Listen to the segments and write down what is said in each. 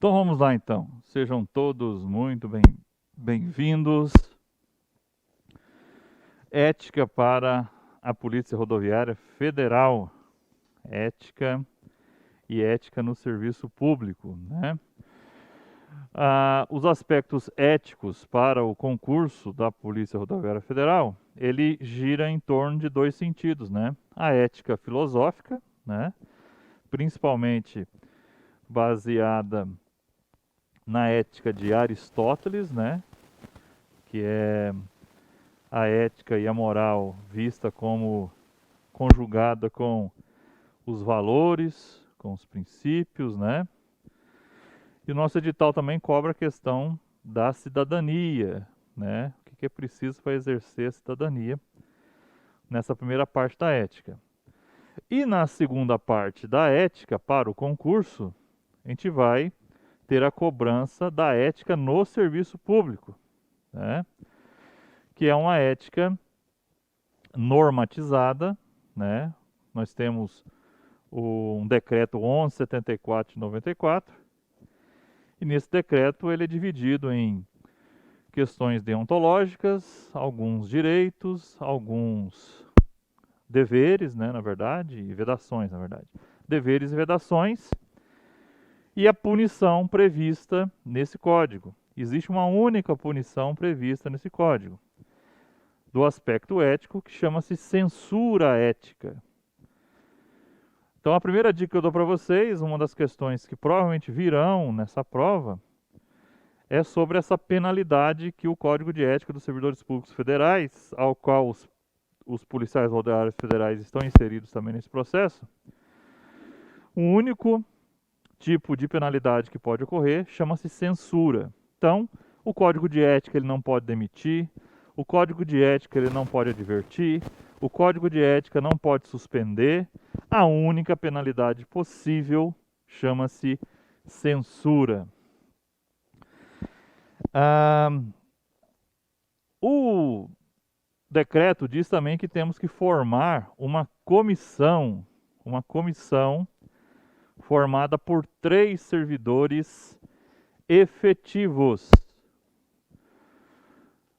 Então vamos lá então. Sejam todos muito bem-vindos. Ética para a Polícia Rodoviária Federal. Ética e ética no serviço público, né? Os aspectos éticos para o concurso da Polícia Rodoviária Federal, ele gira em torno de dois sentidos, né? A ética filosófica, né? Principalmente baseada na ética de Aristóteles, né? Que é a ética e a moral vista como conjugada com os valores, com os princípios, né? E o nosso edital também cobra a questão da cidadania, né? O que é preciso para exercer a cidadania nessa primeira parte da ética. E na segunda parte da ética, para o concurso, a gente vai ter a cobrança da ética no serviço público, né? Que é uma ética normatizada, né? Nós temos um decreto 1174 de 94, e nesse decreto ele é dividido em questões deontológicas, alguns direitos, alguns deveres, né, na verdade, e vedações, na verdade. Deveres e vedações, e a punição prevista nesse código. Existe uma única punição prevista nesse código, do aspecto ético, que chama-se censura ética. Então a primeira dica que eu dou para vocês, uma das questões que provavelmente virão nessa prova, é sobre essa penalidade que o Código de Ética dos Servidores Públicos Federais, ao qual os policiais rodoviários federais estão inseridos também nesse processo. O único tipo de penalidade que pode ocorrer chama-se censura. Então, o Código de Ética ele não pode demitir, o Código de Ética ele não pode advertir, o Código de Ética não pode suspender. A única penalidade possível chama-se censura. O decreto diz também que temos que formar uma comissão formada por 3 servidores efetivos.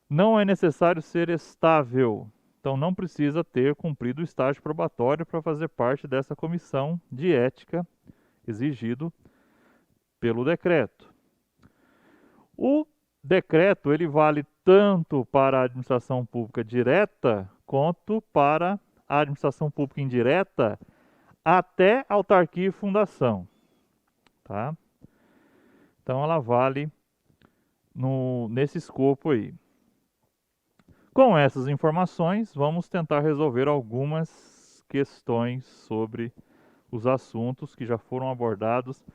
Não é necessário ser estável, então não precisa ter cumprido o estágio probatório para fazer parte dessa comissão de ética exigido pelo decreto. O decreto ele vale tanto para a administração pública direta quanto para a administração pública indireta, até autarquia e fundação, tá? Então ela vale nesse escopo aí. Com essas informações, vamos tentar resolver algumas questões sobre os assuntos que já foram abordados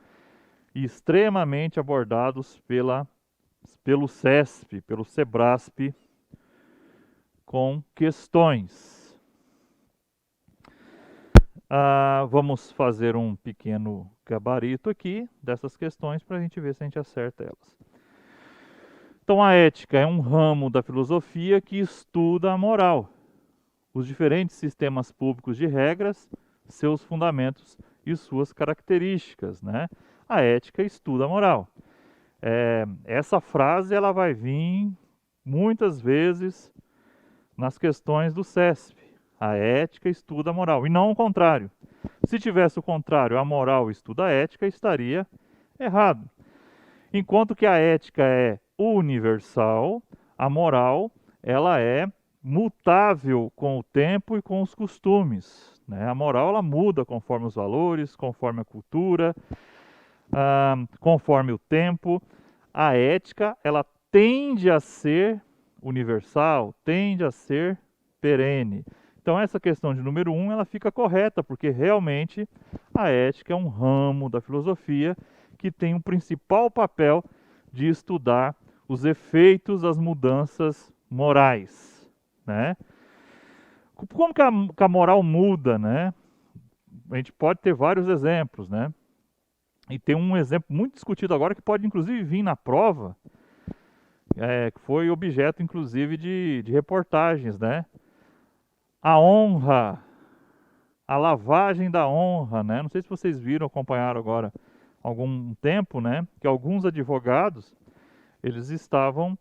e extremamente abordados pelo CESP, pelo SEBRASP, com questões. Vamos fazer um pequeno gabarito aqui dessas questões para a gente ver se a gente acerta elas. Então, a ética é um ramo da filosofia que estuda a moral, os diferentes sistemas públicos de regras, seus fundamentos e suas características, né? A ética estuda a moral. Essa frase ela vai vir muitas vezes nas questões do CESP. A ética estuda a moral, e não o contrário. Se tivesse o contrário, a moral estuda a ética, estaria errado. Enquanto que a ética é universal, a moral ela é mutável com o tempo e com os costumes, né? A moral ela muda conforme os valores, conforme a cultura, conforme o tempo. A ética ela tende a ser universal, tende a ser perene. Então essa questão de número 1 ela fica correta, porque realmente a ética é um ramo da filosofia que tem o principal papel de estudar os efeitos das mudanças morais, né? Como que a moral muda, né? A gente pode ter vários exemplos, né? E tem um exemplo muito discutido agora que pode inclusive vir na prova, que foi objeto inclusive de reportagens, né? A honra, a lavagem da honra, né? Não sei se vocês viram, acompanharam agora algum tempo, né, que alguns advogados eles estavam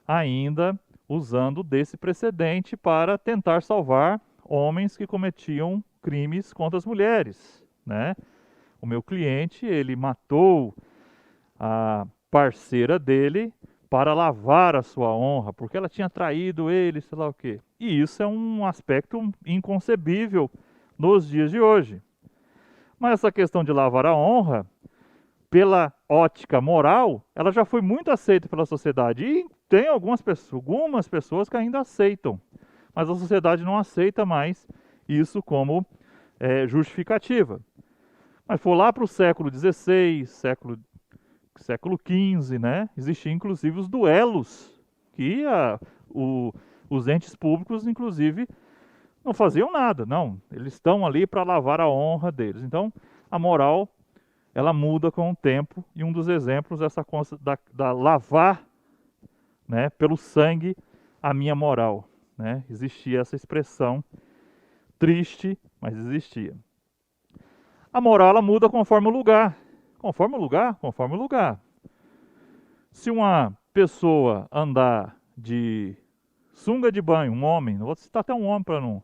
ainda usando desse precedente para tentar salvar homens que cometiam crimes contra as mulheres, né? O meu cliente, ele matou a parceira dele para lavar a sua honra, porque ela tinha traído ele, sei lá o quê. E isso é um aspecto inconcebível nos dias de hoje. Mas essa questão de lavar a honra, pela ótica moral, ela já foi muito aceita pela sociedade. E tem algumas pessoas que ainda aceitam, mas a sociedade não aceita mais isso como justificativa. Mas for lá para o século XVI, século XV, né? Existiam inclusive os duelos, que os entes públicos, inclusive, não faziam nada, não. Eles estão ali para lavar a honra deles. Então, a moral, ela muda com o tempo, e um dos exemplos é essa coisa da lavar, né, pelo sangue a minha moral, né? Existia essa expressão triste, mas existia. A moral, ela muda conforme o lugar. Conforme o lugar? Conforme o lugar. Se uma pessoa andar de sunga de banho, um homem, não vou citar até um homem para não,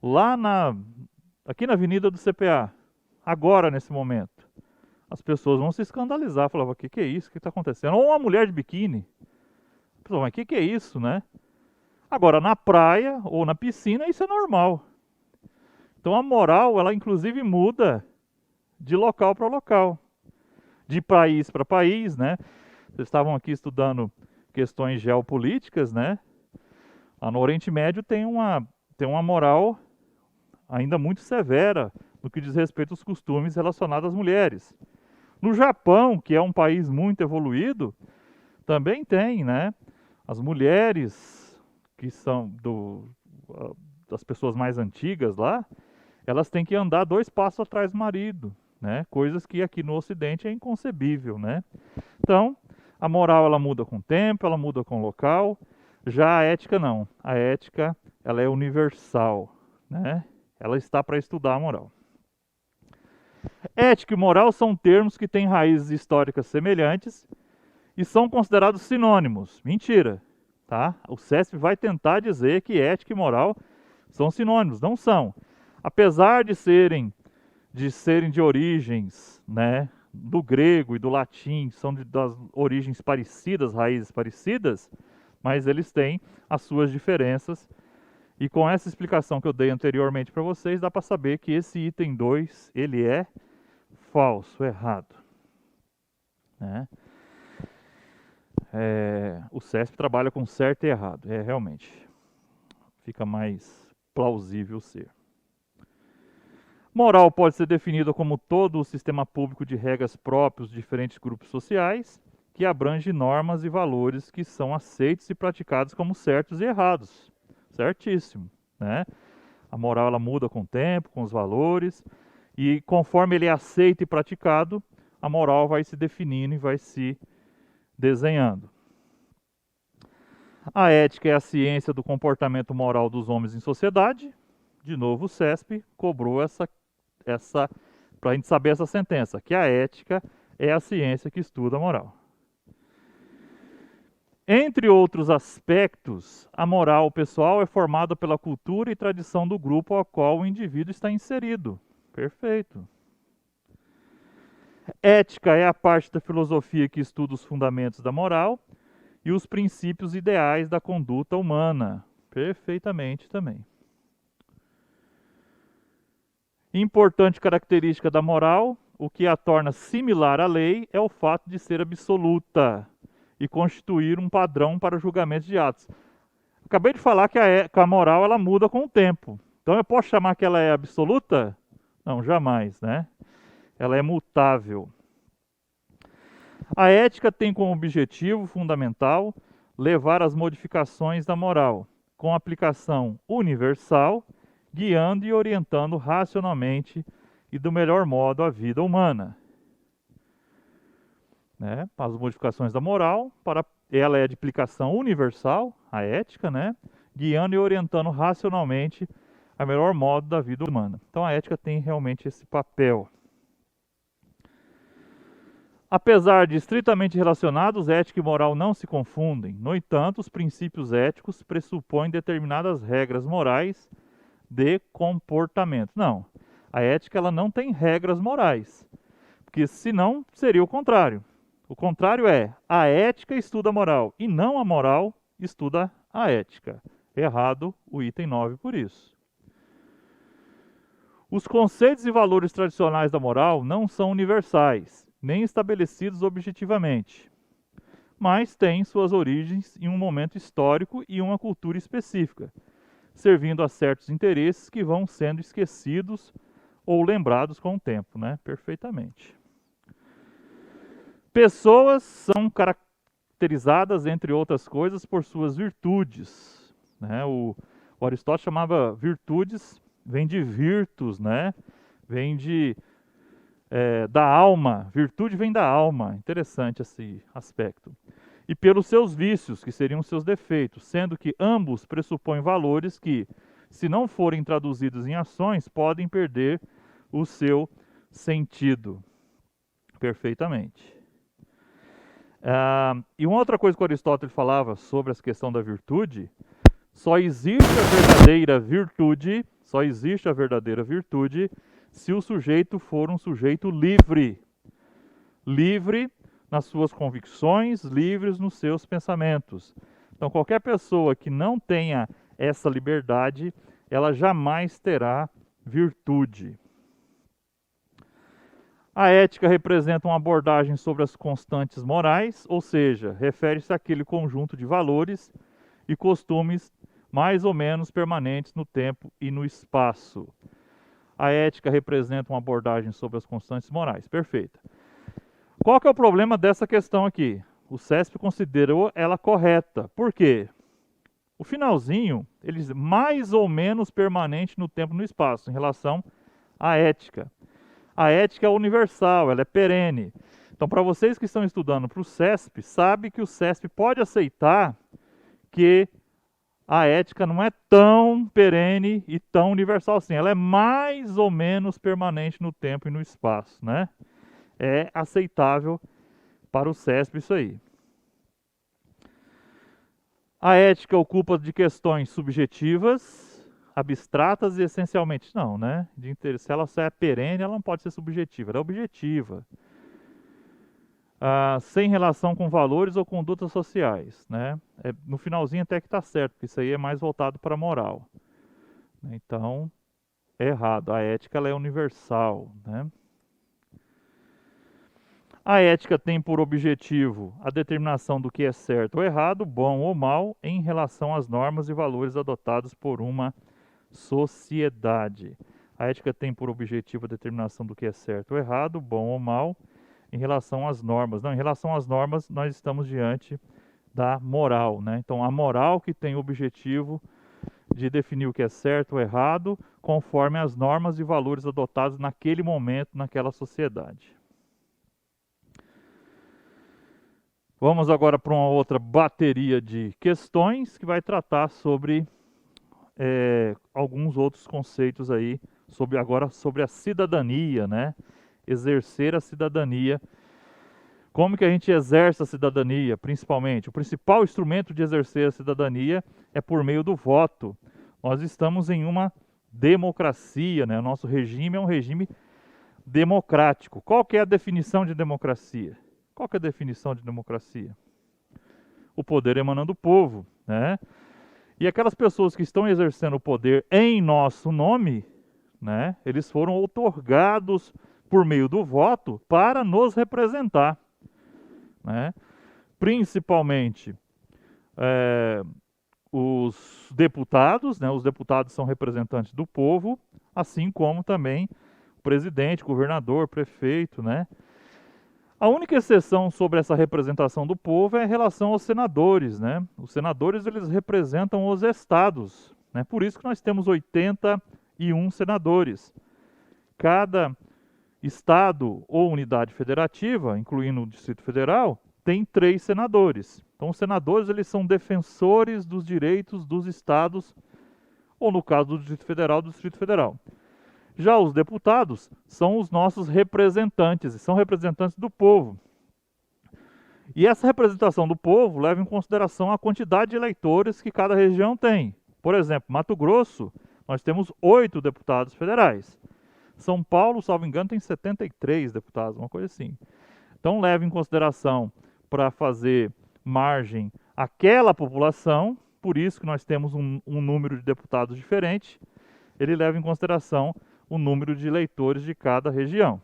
lá aqui na avenida do CPA, agora nesse momento, as pessoas vão se escandalizar, falar, o que é isso? O que está acontecendo? Ou uma mulher de biquíni, pessoal, mas o que é isso, né? Agora, na praia ou na piscina, isso é normal. Então a moral, ela inclusive muda de local para local, de país para país, né? Vocês estavam aqui estudando questões geopolíticas, né? Lá no Oriente Médio tem uma moral ainda muito severa no que diz respeito aos costumes relacionados às mulheres. No Japão, que é um país muito evoluído, também tem, né? As mulheres que são das pessoas mais antigas lá, elas têm que andar 2 passos atrás do marido, né? Coisas que aqui no Ocidente é inconcebível, né? Então, a moral ela muda com o tempo, ela muda com o local. Já a ética não. A ética ela é universal, né? Ela está para estudar a moral. Ética e moral são termos que têm raízes históricas semelhantes e são considerados sinônimos. Mentira, tá? O CESP vai tentar dizer que ética e moral são sinônimos, não são. Apesar de serem de origens, né, do grego e do latim, são das origens parecidas, raízes parecidas, mas eles têm as suas diferenças. E com essa explicação que eu dei anteriormente para vocês, dá para saber que esse item 2, ele é falso, errado, né? O CESP trabalha com certo e errado, realmente. Fica mais plausível ser. Moral pode ser definida como todo o sistema público de regras próprios de diferentes grupos sociais, que abrange normas e valores que são aceitos e praticados como certos e errados. Certíssimo, né? A moral ela muda com o tempo, com os valores, e conforme ele é aceito e praticado, a moral vai se definindo e vai se desenhando. A ética é a ciência do comportamento moral dos homens em sociedade. De novo, o CESP cobrou essa para a gente saber essa sentença, que a ética é a ciência que estuda a moral. Entre outros aspectos, a moral pessoal é formada pela cultura e tradição do grupo ao qual o indivíduo está inserido. Perfeito. Ética é a parte da filosofia que estuda os fundamentos da moral e os princípios ideais da conduta humana. Perfeitamente também. Importante característica da moral, o que a torna similar à lei, é o fato de ser absoluta e constituir um padrão para julgamentos de atos. Acabei de falar que a moral ela muda com o tempo. Então eu posso chamar que ela é absoluta? Não, jamais, né? Ela é mutável. A ética tem como objetivo fundamental levar às modificações da moral, com aplicação universal, guiando e orientando racionalmente e do melhor modo a vida humana. Né? As modificações da moral, ela é de aplicação universal, a ética, né? Guiando e orientando racionalmente a melhor modo da vida humana. Então a ética tem realmente esse papel. Apesar de estritamente relacionados, ética e moral não se confundem. No entanto, os princípios éticos pressupõem determinadas regras morais de comportamento. Não, a ética ela não tem regras morais, porque senão seria o contrário. O contrário é, a ética estuda a moral e não a moral estuda a ética. Errado o item 9 por isso. Os conceitos e valores tradicionais da moral não são universais, nem estabelecidos objetivamente, mas têm suas origens em um momento histórico e uma cultura específica, servindo a certos interesses que vão sendo esquecidos ou lembrados com o tempo, né? Perfeitamente. Pessoas são caracterizadas, entre outras coisas, por suas virtudes, né? O Aristóteles chamava virtudes, vem de virtus, né? Vem da alma. Virtude vem da alma. Interessante esse aspecto. E pelos seus vícios, que seriam seus defeitos, sendo que ambos pressupõem valores que, se não forem traduzidos em ações, podem perder o seu sentido. Perfeitamente. E uma outra coisa que Aristóteles falava sobre essa questão da virtude, só existe a verdadeira virtude se o sujeito for um sujeito livre. Livre nas suas convicções, livres nos seus pensamentos. Então, qualquer pessoa que não tenha essa liberdade, ela jamais terá virtude. A ética representa uma abordagem sobre as constantes morais, ou seja, refere-se àquele conjunto de valores e costumes mais ou menos permanentes no tempo e no espaço. A ética representa uma abordagem sobre as constantes morais. Perfeito. Qual que é o problema dessa questão aqui? O CESP considerou ela correta. Por quê? O finalzinho, ele diz mais ou menos permanente no tempo e no espaço, em relação à ética. A ética é universal, ela é perene. Então, para vocês que estão estudando para o CESP, sabe que o CESP pode aceitar que a ética não é tão perene e tão universal assim. Ela é mais ou menos permanente no tempo e no espaço, né? É aceitável para o CESP isso aí. A ética ocupa de questões subjetivas, abstratas e essencialmente não, né? Se ela é perene, ela não pode ser subjetiva, ela é objetiva. Sem relação com valores ou condutas sociais, né? No finalzinho até que está certo, porque isso aí é mais voltado para a moral. Então, é errado. A ética ela é universal, né? A ética tem por objetivo a determinação do que é certo ou errado, bom ou mal, em relação às normas e valores adotados por uma sociedade. A ética tem por objetivo a determinação do que é certo ou errado, bom ou mal, em relação às normas. Não, em relação às normas, nós estamos diante da moral, né? Então, a moral que tem o objetivo de definir o que é certo ou errado, conforme as normas e valores adotados naquele momento, naquela sociedade. Vamos agora para uma outra bateria de questões que vai tratar sobre alguns outros conceitos aí, sobre a cidadania, né? Exercer a cidadania. Como que a gente exerce a cidadania, principalmente? O principal instrumento de exercer a cidadania é por meio do voto. Nós estamos em uma democracia, né? O nosso regime é um regime democrático. Qual que é a definição de democracia? Qual que é a definição de democracia? O poder emanando do povo, né? E aquelas pessoas que estão exercendo o poder em nosso nome, né? Eles foram outorgados por meio do voto para nos representar, né? Principalmente os deputados, né? Os deputados são representantes do povo, assim como também o presidente, governador, prefeito, né? A única exceção sobre essa representação do povo é em relação aos senadores, né? Os senadores, eles representam os estados, né? Por isso que nós temos 81 senadores. Cada estado ou unidade federativa, incluindo o Distrito Federal, tem 3 senadores. Então, os senadores, eles são defensores dos direitos dos estados, ou no caso do Distrito Federal, do Distrito Federal. Já os deputados são os nossos representantes, e são representantes do povo. E essa representação do povo leva em consideração a quantidade de eleitores que cada região tem. Por exemplo, Mato Grosso, nós temos 8 deputados federais. São Paulo, salvo engano, tem 73 deputados, uma coisa assim. Então leva em consideração para fazer margem àquela população, por isso que nós temos um número de deputados diferente, ele leva em consideração o número de eleitores de cada região.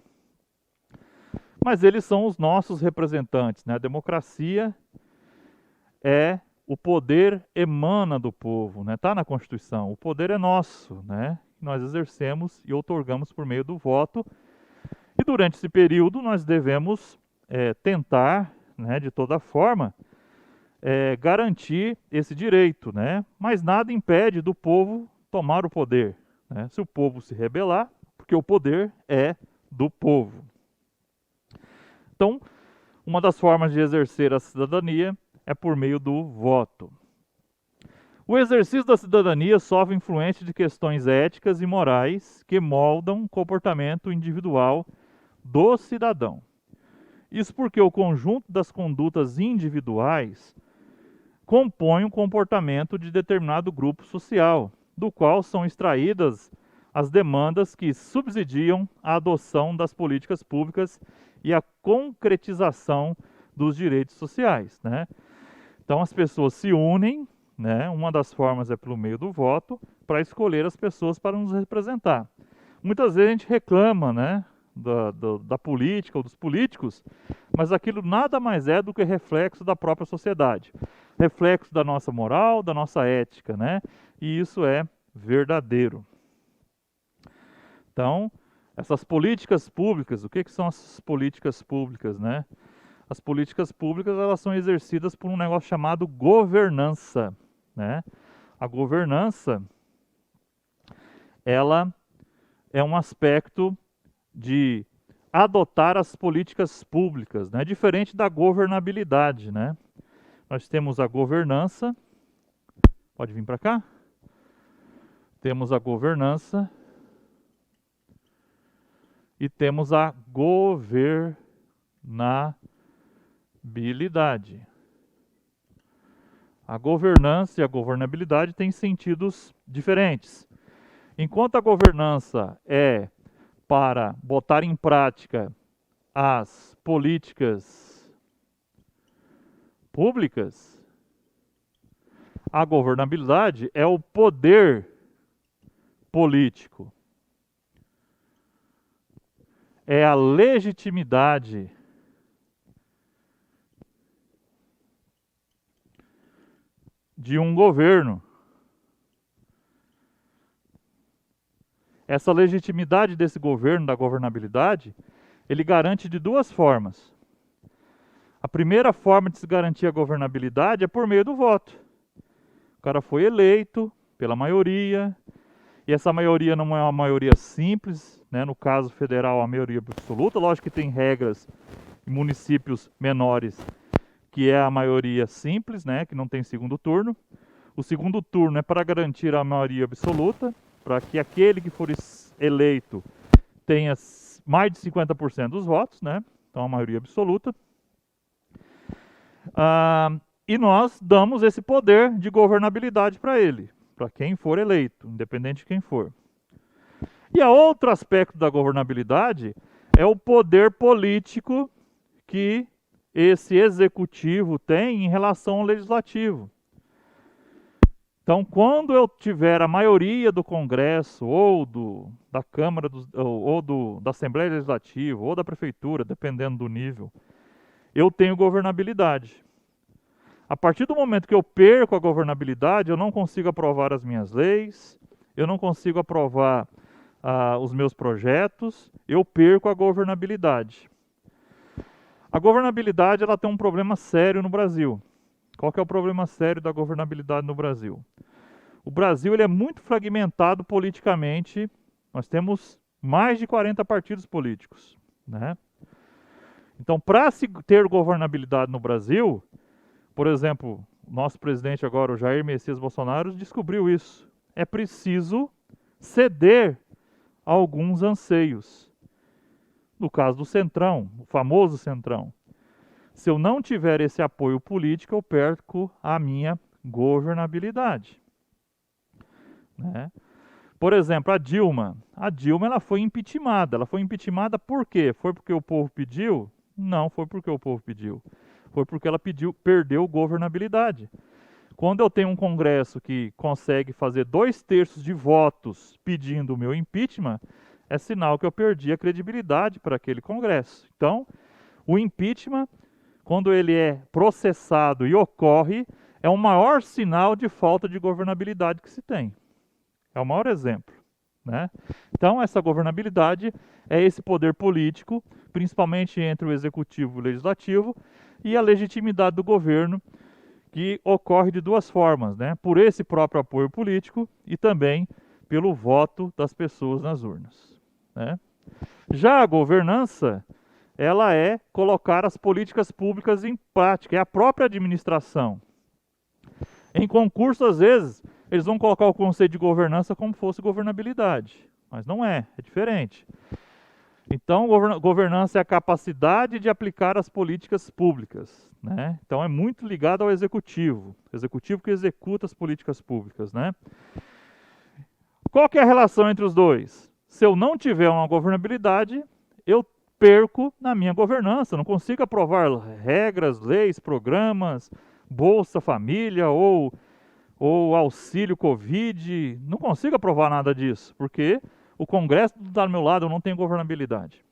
Mas eles são os nossos representantes, né? A democracia o poder emana do povo, né? Tá na Constituição. O poder é nosso, né? Nós exercemos e outorgamos por meio do voto. E durante esse período nós devemos tentar, né, de toda forma, garantir esse direito, né? Mas nada impede do povo tomar o poder, né? Se o povo se rebelar, porque o poder é do povo. Então, uma das formas de exercer a cidadania é por meio do voto. O exercício da cidadania sofre influência de questões éticas e morais que moldam o comportamento individual do cidadão. Isso porque o conjunto das condutas individuais compõe o comportamento de determinado grupo social, do qual são extraídas as demandas que subsidiam a adoção das políticas públicas e a concretização dos direitos sociais, né? Então as pessoas se unem, né? Uma das formas é pelo meio do voto, para escolher as pessoas para nos representar. Muitas vezes a gente reclama, né, da política ou dos políticos, mas aquilo nada mais é do que reflexo da própria sociedade, reflexo da nossa moral, da nossa ética, né? E isso é verdadeiro. Então, essas políticas públicas, o que são as políticas públicas, né? As políticas públicas, elas são exercidas por um negócio chamado governança, né? A governança, ela é um aspecto de adotar as políticas públicas, né? Diferente da governabilidade, né? Nós temos a governança, pode vir para cá? Temos a governança e temos a governabilidade. A governança e a governabilidade têm sentidos diferentes. Enquanto a governança é para botar em prática as políticas públicas, a governabilidade é o poder político. É a legitimidade de um governo. Essa legitimidade desse governo, da governabilidade, ele garante de duas formas. A primeira forma de se garantir a governabilidade é por meio do voto. O cara foi eleito pela maioria, e essa maioria não é uma maioria simples, né? No caso federal, a maioria absoluta. Lógico que tem regras em municípios menores que é a maioria simples, né? Que não tem segundo turno. O segundo turno é para garantir a maioria absoluta, para que aquele que for eleito tenha mais de 50% dos votos, né? Então a maioria absoluta. E nós damos esse poder de governabilidade para ele, para quem for eleito, independente de quem for. E a outro aspecto da governabilidade é o poder político que esse executivo tem em relação ao legislativo. Então, quando eu tiver a maioria do Congresso, ou da Câmara, da Assembleia Legislativa, ou da Prefeitura, dependendo do nível, eu tenho governabilidade. A partir do momento que eu perco a governabilidade, eu não consigo aprovar as minhas leis, eu não consigo aprovar os meus projetos, eu perco a governabilidade. A governabilidade, ela tem um problema sério no Brasil. Qual que é o problema sério da governabilidade no Brasil? O Brasil ele é muito fragmentado politicamente. Nós temos mais de 40 partidos políticos, né? Então, para se ter governabilidade no Brasil, por exemplo, o nosso presidente agora, o Jair Messias Bolsonaro, descobriu isso. É preciso ceder a alguns anseios. No caso do Centrão, o famoso Centrão. Se eu não tiver esse apoio político, eu perco a minha governabilidade, né? Por exemplo, a Dilma. A Dilma ela foi impeachmentada. Ela foi impeachmentada por quê? Foi porque o povo pediu? Não foi porque o povo pediu. Foi porque ela perdeu governabilidade. Quando eu tenho um Congresso que consegue fazer 2/3 de votos pedindo o meu impeachment, é sinal que eu perdi a credibilidade para aquele Congresso. Então, o impeachment, quando ele é processado e ocorre, é o maior sinal de falta de governabilidade que se tem. É o maior exemplo, né? Então, essa governabilidade é esse poder político, principalmente entre o executivo e o legislativo, e a legitimidade do governo, que ocorre de duas formas, né? Por esse próprio apoio político e também pelo voto das pessoas nas urnas, né? Já a governança, ela é colocar as políticas públicas em prática, é a própria administração. Em concurso, às vezes, eles vão colocar o conceito de governança como fosse governabilidade, mas não é, é diferente. Então, governança é a capacidade de aplicar as políticas públicas, né? Então, é muito ligado ao executivo que executa as políticas públicas, né? Qual que é a relação entre os dois? Se eu não tiver uma governabilidade, eu perco na minha governança, não consigo aprovar regras, leis, programas, Bolsa Família ou auxílio Covid, não consigo aprovar nada disso, porque o Congresso está do meu lado, eu não tenho governabilidade.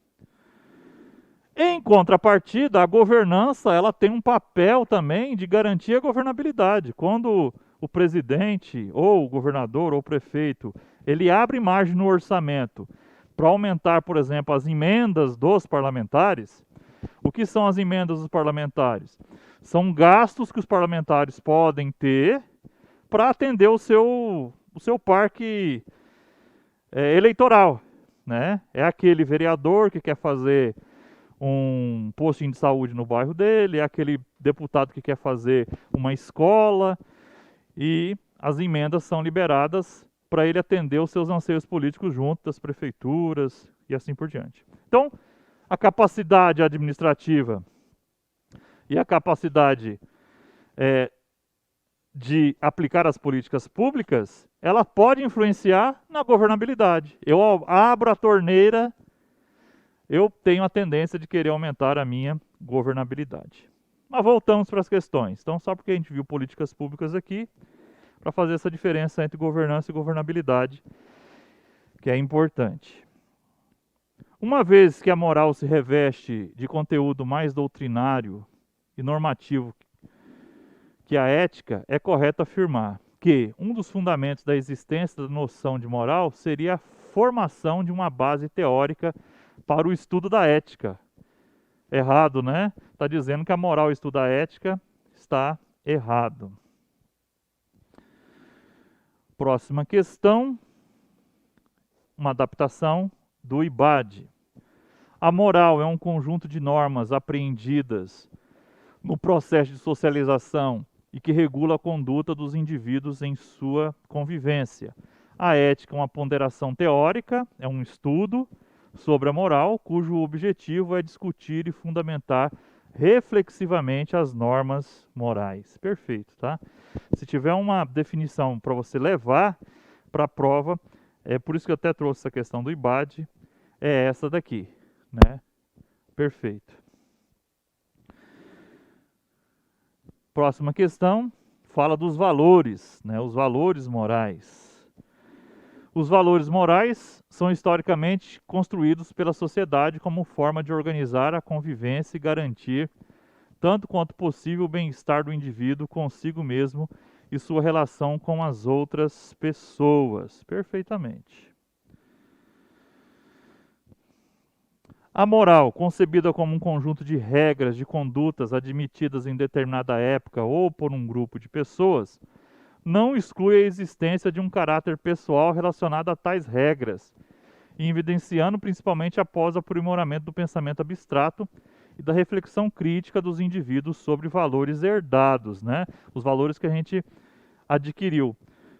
Em contrapartida, a governança ela tem um papel também de garantir a governabilidade. Quando o presidente, ou o governador, ou o prefeito, ele abre margem no orçamento para aumentar, por exemplo, as emendas dos parlamentares. O que são as emendas dos parlamentares? São gastos que os parlamentares podem ter para atender o seu parque eleitoral, né? É aquele vereador que quer fazer um postinho de saúde no bairro dele, é aquele deputado que quer fazer uma escola, e as emendas são liberadas para ele atender os seus anseios políticos junto das prefeituras e assim por diante. Então, a capacidade administrativa e a capacidade de aplicar as políticas públicas, ela pode influenciar na governabilidade. Eu abro a torneira, eu tenho a tendência de querer aumentar a minha governabilidade. Mas voltamos para as questões. Então, só porque a gente viu políticas públicas aqui, para fazer essa diferença entre governança e governabilidade, que é importante. Uma vez que a moral se reveste de conteúdo mais doutrinário e normativo que a ética, é correto afirmar que um dos fundamentos da existência da noção de moral seria a formação de uma base teórica para o estudo da ética. Errado, né? Está dizendo que a moral estuda a ética, está errado. Próxima questão, uma adaptação do IBAD. A moral é um conjunto de normas apreendidas no processo de socialização e que regula a conduta dos indivíduos em sua convivência. A ética é uma ponderação teórica, é um estudo sobre a moral, cujo objetivo é discutir e fundamentar reflexivamente as normas morais. Perfeito, tá? Se tiver uma definição para você levar para a prova, é por isso que eu até trouxe essa questão do IBAD, é essa daqui, né? Perfeito. Próxima questão, fala dos valores, né? Os valores morais. Os valores morais são historicamente construídos pela sociedade como forma de organizar a convivência e garantir, tanto quanto possível, o bem-estar do indivíduo consigo mesmo e sua relação com as outras pessoas. Perfeitamente. A moral, concebida como um conjunto de regras de condutas admitidas em determinada época ou por um grupo de pessoas, não exclui a existência de um caráter pessoal relacionado a tais regras, e evidenciando principalmente após o aprimoramento do pensamento abstrato e da reflexão crítica dos indivíduos sobre valores herdados, né? Os valores que a gente adquiriu.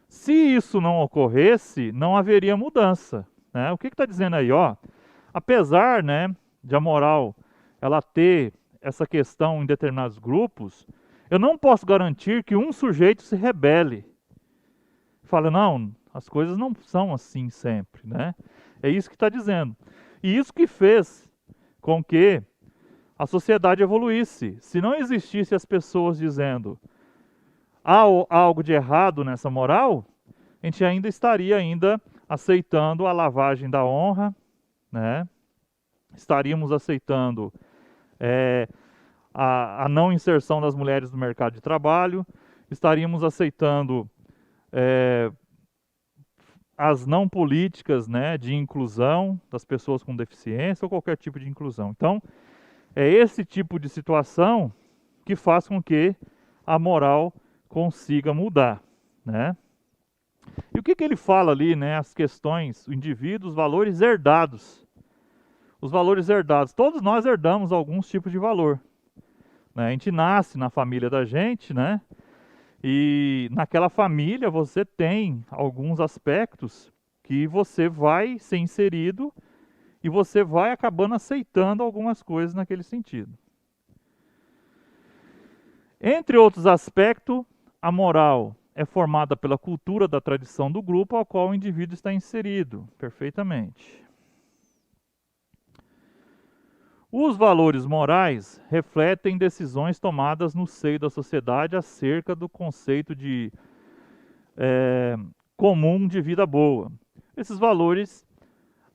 Se isso não ocorresse, não haveria mudança, né? O que está dizendo aí? Ó, apesar, né, de a moral ela ter essa questão em determinados grupos, eu não posso garantir que um sujeito se rebele. Fala, não, as coisas não são assim sempre, né? É isso que está dizendo. E isso que fez com que a sociedade evoluísse. Se não existisse as pessoas dizendo há algo de errado nessa moral, a gente ainda estaria aceitando a lavagem da honra, né? Estaríamos aceitando a não inserção das mulheres no mercado de trabalho, estaríamos aceitando as não políticas, né, de inclusão das pessoas com deficiência ou qualquer tipo de inclusão. Então, é esse tipo de situação que faz com que a moral consiga mudar, né? E o que ele fala ali, né, as questões, o indivíduo, os valores herdados. Os valores herdados, todos nós herdamos alguns tipos de valor, né? A gente nasce na família da gente, né? E naquela família você tem alguns aspectos que você vai ser inserido e você vai acabando aceitando algumas coisas naquele sentido. Entre outros aspectos, a moral é formada pela cultura da tradição do grupo ao qual o indivíduo está inserido, perfeitamente. Os valores morais refletem decisões tomadas no seio da sociedade acerca do conceito de comum de vida boa. Esses valores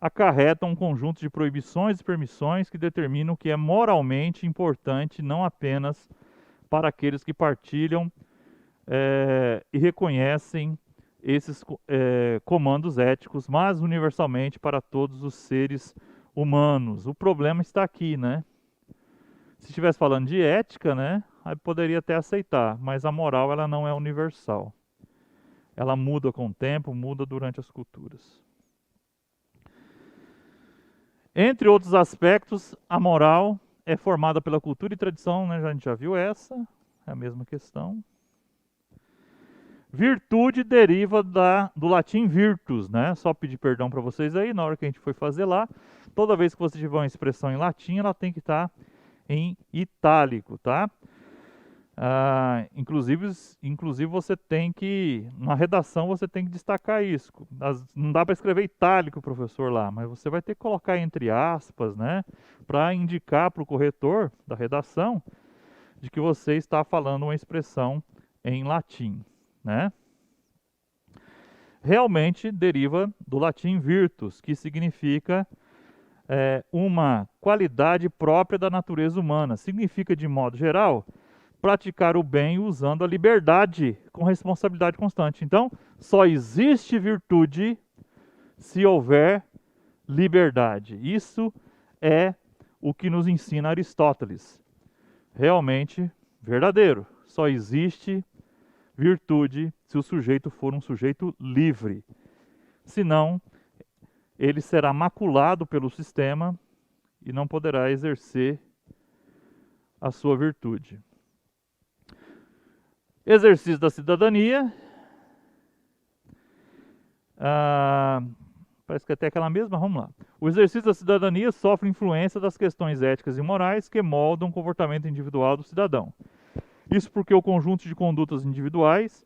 acarretam um conjunto de proibições e permissões que determinam o que é moralmente importante não apenas para aqueles que partilham e reconhecem esses comandos éticos, mas universalmente para todos os seres humanos. O problema está aqui, né? Se estivesse falando de ética, né, aí poderia até aceitar, mas a moral ela não é universal. Ela muda com o tempo, muda durante as culturas. Entre outros aspectos, a moral é formada pela cultura e tradição, né? A gente já viu essa, é a mesma questão. Virtude deriva do latim virtus, né? Só pedir perdão para vocês aí, na hora que a gente foi fazer lá, toda vez que você tiver uma expressão em latim, ela tem que estar em itálico, tá? Inclusive você tem que, na redação você tem que destacar isso. Não dá para escrever itálico, professor, lá, mas você vai ter que colocar entre aspas, né? Para indicar para o corretor da redação de que você está falando uma expressão em latim, né? Realmente deriva do latim virtus, que significa uma qualidade própria da natureza humana. Significa, de modo geral, praticar o bem usando a liberdade com responsabilidade constante. Então, só existe virtude se houver liberdade. Isso é o que nos ensina Aristóteles. Realmente verdadeiro. Só existe virtude se o sujeito for um sujeito livre. Senão, ele será maculado pelo sistema e não poderá exercer a sua virtude. Exercício da cidadania. Parece que é até aquela mesma, vamos lá. O exercício da cidadania sofre influência das questões éticas e morais que moldam o comportamento individual do cidadão. Isso porque o conjunto de condutas individuais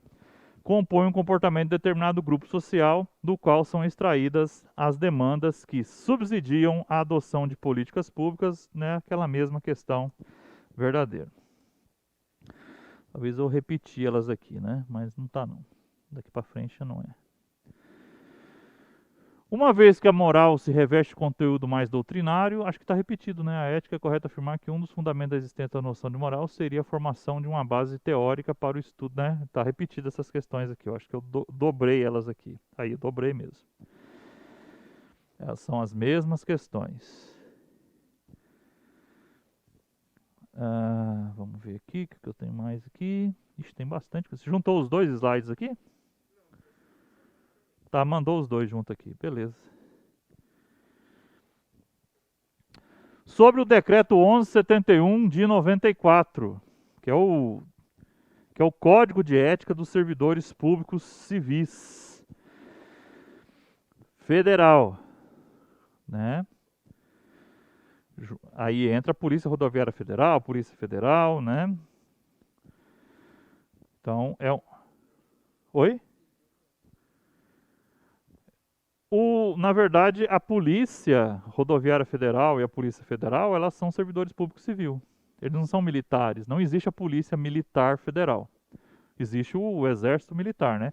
compõe um comportamento de determinado grupo social, do qual são extraídas as demandas que subsidiam a adoção de políticas públicas, né? Aquela mesma questão verdadeira. Talvez eu repeti elas aqui, né? Mas não tá não. Daqui para frente já não é. Uma vez que a moral se reveste de conteúdo mais doutrinário, acho que está repetido, né? A ética é correto afirmar que um dos fundamentos da existência da noção de moral seria a formação de uma base teórica para o estudo, né? Está repetido essas questões aqui. Eu acho que eu dobrei elas aqui. Aí, eu dobrei mesmo. Elas são as mesmas questões. Vamos ver aqui, o que eu tenho mais aqui. Ixi, tem bastante. Você juntou os dois slides aqui? Tá, mandou os dois junto aqui, beleza. Sobre o decreto 1171 de 94, que é o Código de Ética dos Servidores Públicos Civis Federal, né? Aí entra a Polícia Rodoviária Federal, Polícia Federal, né? Então, Oi? Na verdade, a Polícia Rodoviária Federal e a Polícia Federal, elas são servidores públicos civil. Eles não são militares. Não existe a Polícia Militar Federal. Existe o Exército Militar, né?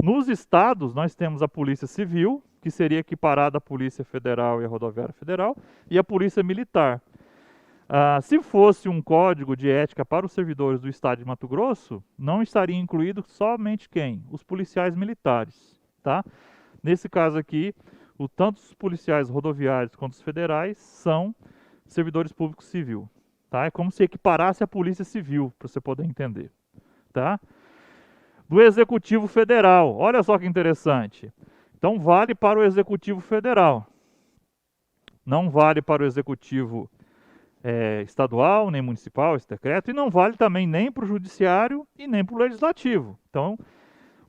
Nos estados, nós temos a Polícia Civil, que seria equiparada à Polícia Federal e à Rodoviária Federal, e a Polícia Militar. Se fosse um código de ética para os servidores do estado de Mato Grosso, não estaria incluído somente quem? Os policiais militares, tá? Nesse caso aqui, tanto os policiais rodoviários quanto os federais são servidores públicos civil, tá? É como se equiparasse a Polícia Civil, para você poder entender, tá? Do Executivo Federal, olha só que interessante. Então vale para o Executivo Federal, não vale para o Executivo estadual, nem municipal, esse decreto, e não vale também nem para o Judiciário e nem para o Legislativo. Então,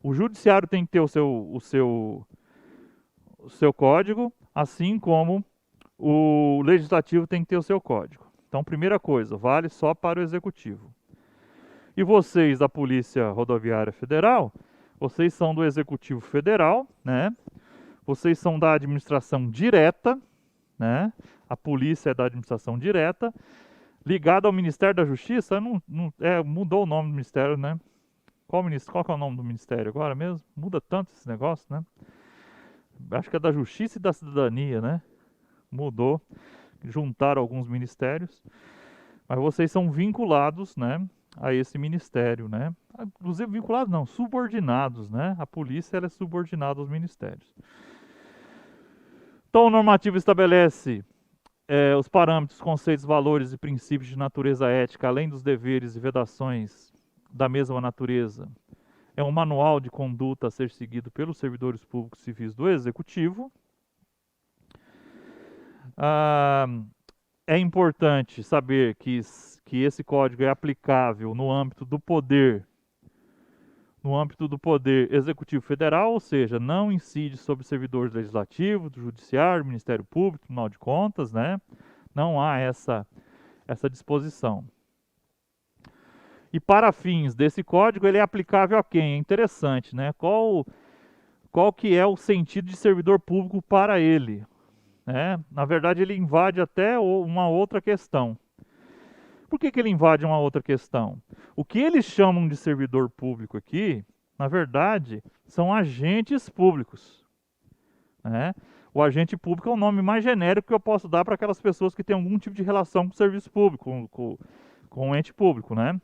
o Judiciário tem que ter o seu código, assim como o Legislativo tem que ter o seu código. Então, primeira coisa, vale só para o Executivo. E vocês da Polícia Rodoviária Federal, vocês são do Executivo Federal, né? Vocês são da administração direta, né? A polícia é da administração direta, ligada ao Ministério da Justiça. Mudou o nome do ministério, né? Qual que é o nome do ministério agora mesmo? Muda tanto esse negócio, né? Acho que é da Justiça e da Cidadania, né? Mudou, juntaram alguns ministérios, mas vocês são vinculados, né, a esse ministério, né? Inclusive vinculados não, subordinados, né? A polícia ela é subordinada aos ministérios. Então, o normativo estabelece os parâmetros, conceitos, valores e princípios de natureza ética, além dos deveres e vedações da mesma natureza. É um manual de conduta a ser seguido pelos servidores públicos civis do Executivo. É importante saber que esse código é aplicável no âmbito do poder executivo federal, ou seja, não incide sobre servidores legislativos, do judiciário, do Ministério Público, Tribunal de Contas, né? Não há essa disposição. E para fins desse código, ele é aplicável a quem? É interessante, né? Qual que é o sentido de servidor público para ele? Na verdade, ele invade até uma outra questão. Por que ele invade uma outra questão? O que eles chamam de servidor público aqui, na verdade, são agentes públicos, né? O agente público é o nome mais genérico que eu posso dar para aquelas pessoas que têm algum tipo de relação com o serviço público, com o ente público, né?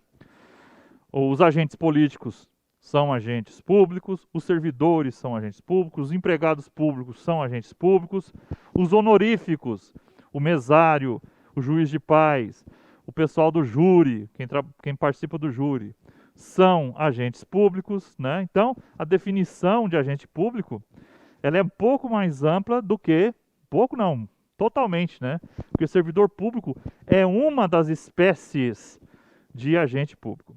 Os agentes políticos são agentes públicos, os servidores são agentes públicos, os empregados públicos são agentes públicos, os honoríficos, o mesário, o juiz de paz, o pessoal do júri, quem participa do júri, são agentes públicos, né? Então, a definição de agente público, ela é um pouco mais ampla do que, pouco não, totalmente, né? Porque o servidor público é uma das espécies de agente público.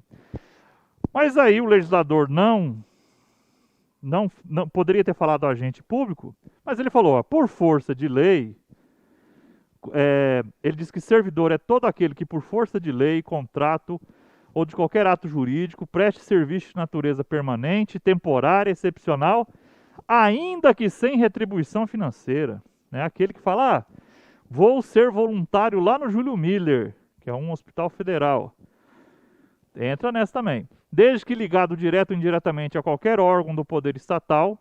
Mas aí o legislador não poderia ter falado agente público, mas ele falou, por força de lei, ele diz que servidor é todo aquele que por força de lei, contrato ou de qualquer ato jurídico preste serviço de natureza permanente, temporária, excepcional, ainda que sem retribuição financeira. Né? Aquele que fala, vou ser voluntário lá no Júlio Miller, que é um hospital federal. Entra nessa também. Desde que ligado direto ou indiretamente a qualquer órgão do poder estatal,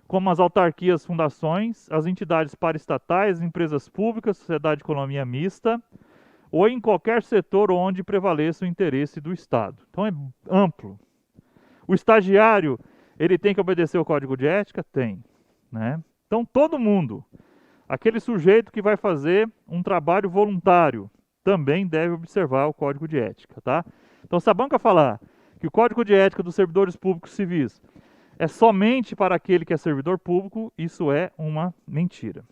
como as autarquias, fundações, as entidades paraestatais, empresas públicas, sociedade de economia mista, ou em qualquer setor onde prevaleça o interesse do Estado. Então é amplo. O estagiário, ele tem que obedecer o código de ética? Tem. Né? Então todo mundo, aquele sujeito que vai fazer um trabalho voluntário, também deve observar o código de ética. Tá? Então se a banca falar que o código de ética dos servidores públicos civis é somente para aquele que é servidor público, isso é uma mentira.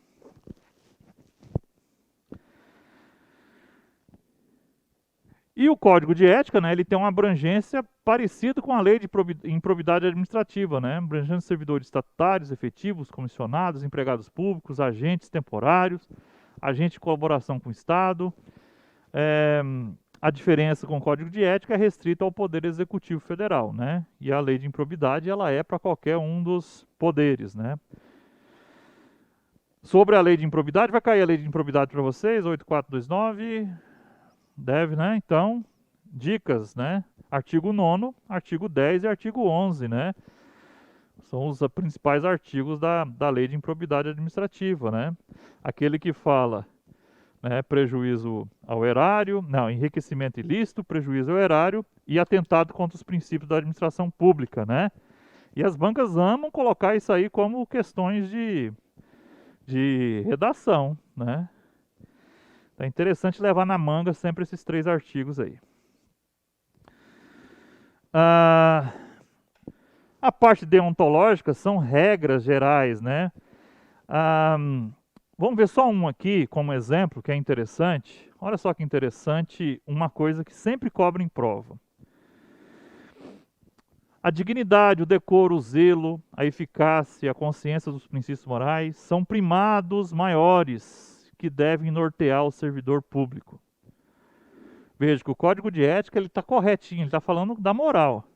E o Código de Ética, né, ele tem uma abrangência parecida com a Lei de Improbidade Administrativa, né, abrangendo servidores estatutários, efetivos, comissionados, empregados públicos, agentes temporários, agente de colaboração com o Estado. É, a diferença com o Código de Ética é restrita ao Poder Executivo Federal, né? E a lei de improbidade, ela é para qualquer um dos poderes, né? Sobre a lei de improbidade, vai cair a lei de improbidade para vocês, 8429, deve, né? Então, dicas, né? Artigo 9º, artigo 10 e artigo 11, né? São os principais artigos da lei de improbidade administrativa, né? Aquele que fala, né, prejuízo ao erário, não, enriquecimento ilícito, prejuízo ao erário e atentado contra os princípios da administração pública, né? E as bancas amam colocar isso aí como questões de redação, né? Então é interessante levar na manga sempre esses 3 artigos aí. A parte deontológica são regras gerais, né? Vamos ver só um aqui como exemplo que é interessante. Olha só que interessante, uma coisa que sempre cobra em prova. A dignidade, o decoro, o zelo, a eficácia, a consciência dos princípios morais são primados maiores que devem nortear o servidor público. Veja que o Código de Ética ele está corretinho, ele está falando da moral.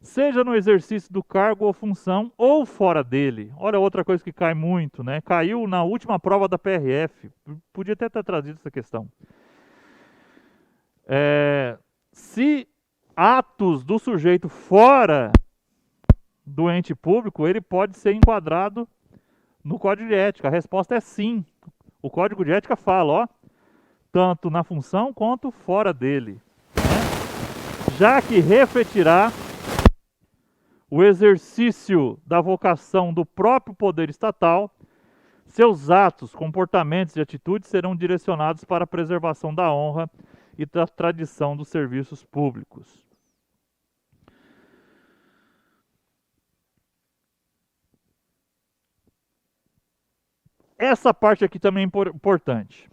Seja no exercício do cargo ou função ou fora dele. Olha outra coisa que cai muito, né? Caiu na última prova da PRF. Podia até ter trazido essa questão. Se atos do sujeito fora do ente público, ele pode ser enquadrado no Código de Ética. A resposta é sim. O Código de Ética fala, ó, tanto na função quanto fora dele, né? Já que refletirá o exercício da vocação do próprio poder estatal, seus atos, comportamentos e atitudes serão direcionados para a preservação da honra e da tradição dos serviços públicos. Essa parte aqui também é importante.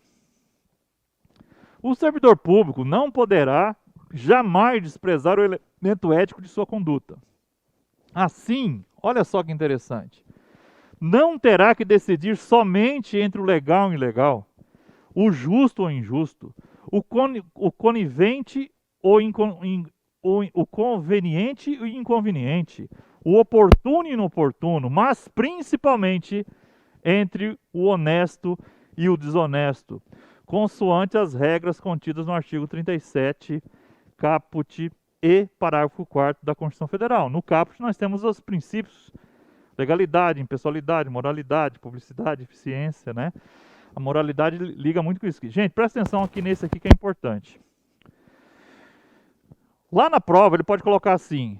O servidor público não poderá jamais desprezar o elemento ético de sua conduta. Assim, olha só que interessante, não terá que decidir somente entre o legal e o ilegal, o justo ou injusto, o conivente ou o conveniente e o inconveniente, o oportuno e inoportuno, mas principalmente entre o honesto e o desonesto, consoante as regras contidas no artigo 37, caput e parágrafo 4º da Constituição Federal. No caput nós temos os princípios: legalidade, impessoalidade, moralidade, publicidade, eficiência, né? A moralidade liga muito com isso. Gente, presta atenção aqui nesse aqui que é importante. Lá na prova ele pode colocar assim: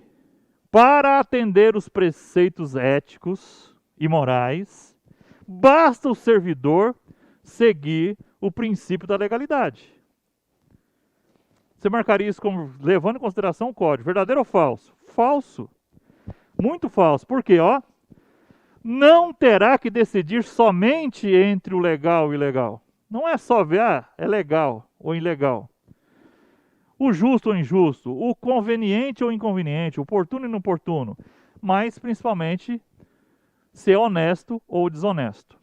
para atender os preceitos éticos e morais, basta o servidor seguir o princípio da legalidade. Você marcaria isso como levando em consideração o código. Verdadeiro ou falso? Falso. Muito falso. Por quê? Ó, não terá que decidir somente entre o legal e o ilegal. Não é só ver, é legal ou ilegal. O justo ou injusto, o conveniente ou inconveniente, o oportuno e inoportuno. Mas, principalmente, ser honesto ou desonesto.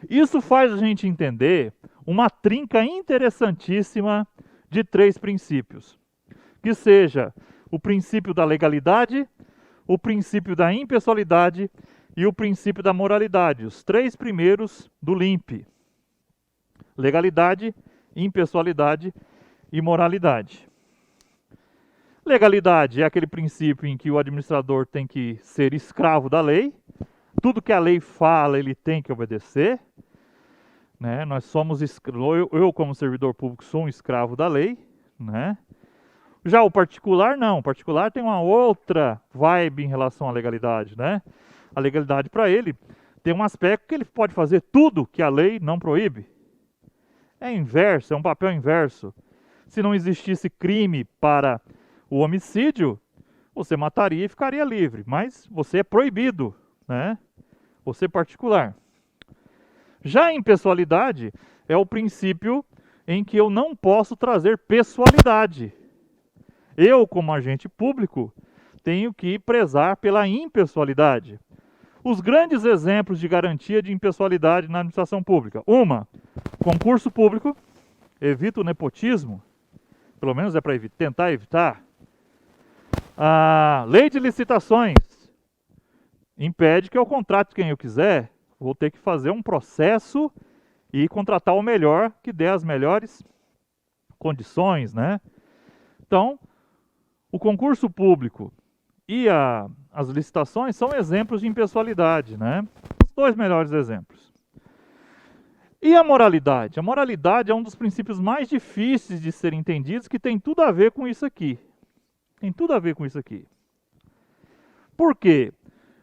Isso faz a gente entender uma trinca interessantíssima de 3 princípios, que seja o princípio da legalidade, o princípio da impessoalidade e o princípio da moralidade, os 3 primeiros do LIMP: legalidade, impessoalidade e moralidade. Legalidade é aquele princípio em que o administrador tem que ser escravo da lei, tudo que a lei fala ele tem que obedecer, né? Nós somos eu como servidor público sou um escravo da lei, né? Já o particular não, o particular tem uma outra vibe em relação à legalidade, né? A legalidade para ele tem um aspecto que ele pode fazer tudo que a lei não proíbe. É inverso, é um papel inverso. Se não existisse crime para o homicídio, você mataria e ficaria livre, mas você é proibido, né? Você particular. Já a impessoalidade é o princípio em que eu não posso trazer pessoalidade. Eu, como agente público, tenho que prezar pela impessoalidade. Os grandes exemplos de garantia de impessoalidade na administração pública. Concurso público, evita o nepotismo, pelo menos é para tentar evitar. A lei de licitações impede que eu contrate quem eu quiser, vou ter que fazer um processo e contratar o melhor, que dê as melhores condições, né? Então, o concurso público e as licitações são exemplos de impessoalidade, né? Os dois melhores exemplos. E a moralidade? A moralidade é um dos princípios mais difíceis de serem entendidos, que tem tudo a ver com isso aqui. Tem tudo a ver com isso aqui. Por quê?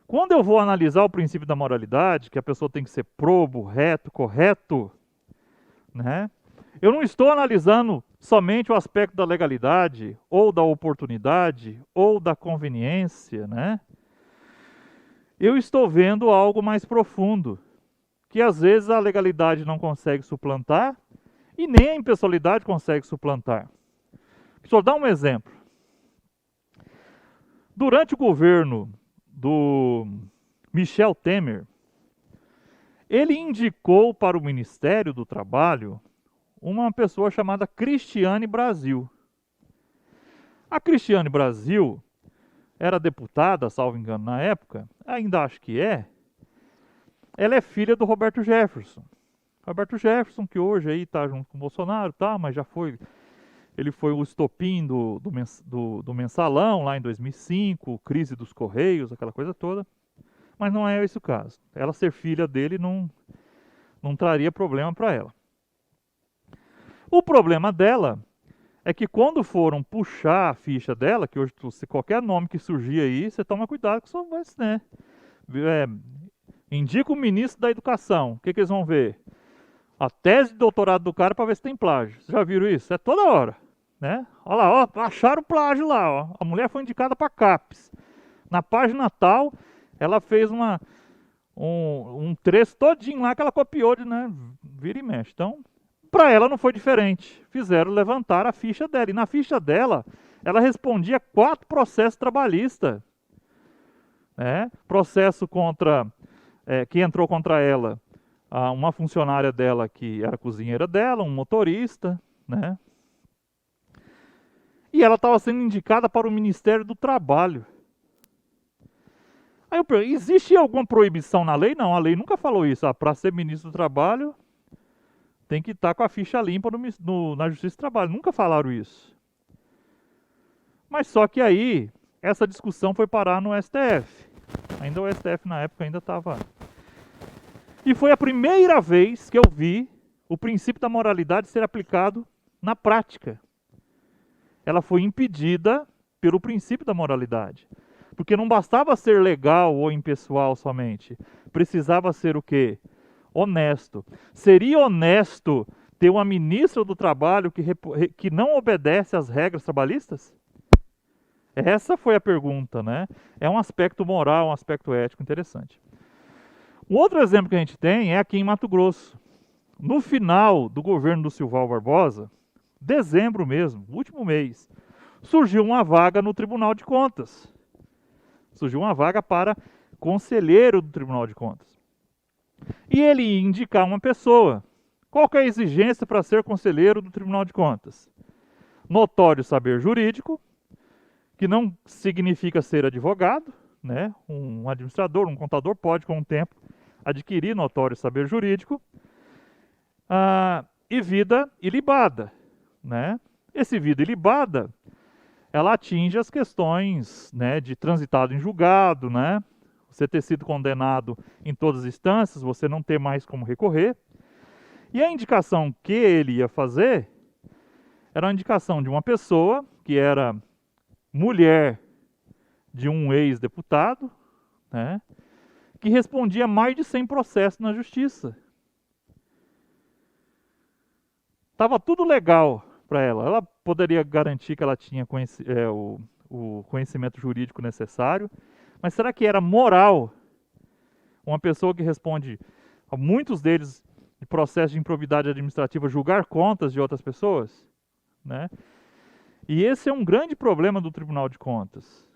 Quando eu vou analisar o princípio da moralidade, que a pessoa tem que ser probo, reto, correto, né? Eu não estou analisando somente o aspecto da legalidade, ou da oportunidade, ou da conveniência, né? Eu estou vendo algo mais profundo, que às vezes a legalidade não consegue suplantar, e nem a impessoalidade consegue suplantar. Deixa eu dar um exemplo. Durante o governo do Michel Temer, ele indicou para o Ministério do Trabalho uma pessoa chamada Cristiane Brasil. A Cristiane Brasil era deputada, salvo engano, na época, ainda acho que é. Ela é filha do Roberto Jefferson. Roberto Jefferson, que hoje aí está junto com o Bolsonaro, tá, mas já foi. Ele foi o estopim do mensalão lá em 2005, crise dos Correios, aquela coisa toda. Mas não é esse o caso. Ela ser filha dele não traria problema para ela. O problema dela é que quando foram puxar a ficha dela, que hoje qualquer nome que surgir aí, você toma cuidado que só vai, né? Indica o ministro da Educação. O que eles vão ver? A tese de doutorado do cara para ver se tem plágio. Vocês já viram isso? É toda hora, né? Olha lá, ó, acharam plágio lá, ó. A mulher foi indicada para CAPES. Na página tal, ela fez um trecho todinho lá que ela copiou de, né? Vira e mexe. Então, para ela não foi diferente. Fizeram levantar a ficha dela. E na ficha dela, ela respondia 4 processos trabalhistas. Né? Processo que entrou contra ela, uma funcionária dela que era cozinheira dela, um motorista, né? E ela estava sendo indicada para o Ministério do Trabalho. Aí eu pergunto, existe alguma proibição na lei? Não, a lei nunca falou isso. Para ser ministro do Trabalho, tem que estar com a ficha limpa na Justiça do Trabalho. Nunca falaram isso. Mas só que aí, essa discussão foi parar no STF. Ainda o STF na época ainda estava... E foi a primeira vez que eu vi o princípio da moralidade ser aplicado na prática. Ela foi impedida pelo princípio da moralidade. Porque não bastava ser legal ou impessoal somente. Precisava ser o quê? Honesto. Seria honesto ter uma ministra do Trabalho que não obedece às regras trabalhistas? Essa foi a pergunta, né? É um aspecto moral, um aspecto ético interessante. Um outro exemplo que a gente tem é aqui em Mato Grosso. No final do governo do Silval Barbosa, dezembro mesmo, último mês, surgiu uma vaga no Tribunal de Contas. Surgiu uma vaga para conselheiro do Tribunal de Contas. E ele ia indicar uma pessoa. Qual que é a exigência para ser conselheiro do Tribunal de Contas? Notório saber jurídico, que não significa ser advogado, né? Um administrador, um contador pode, com o tempo, adquirir notório saber jurídico, e vida ilibada, né? Esse vida ilibada, ela atinge as questões, né, de transitado em julgado, né? Você ter sido condenado em todas as instâncias, você não ter mais como recorrer. E a indicação que ele ia fazer era a indicação de uma pessoa que era mulher de um ex-deputado, né, que respondia a mais de 100 processos na justiça. Estava tudo legal para ela. Ela poderia garantir que ela tinha o conhecimento jurídico necessário, mas será que era moral uma pessoa que responde a muitos deles de processo de improbidade administrativa julgar contas de outras pessoas? Né? E esse é um grande problema do Tribunal de Contas.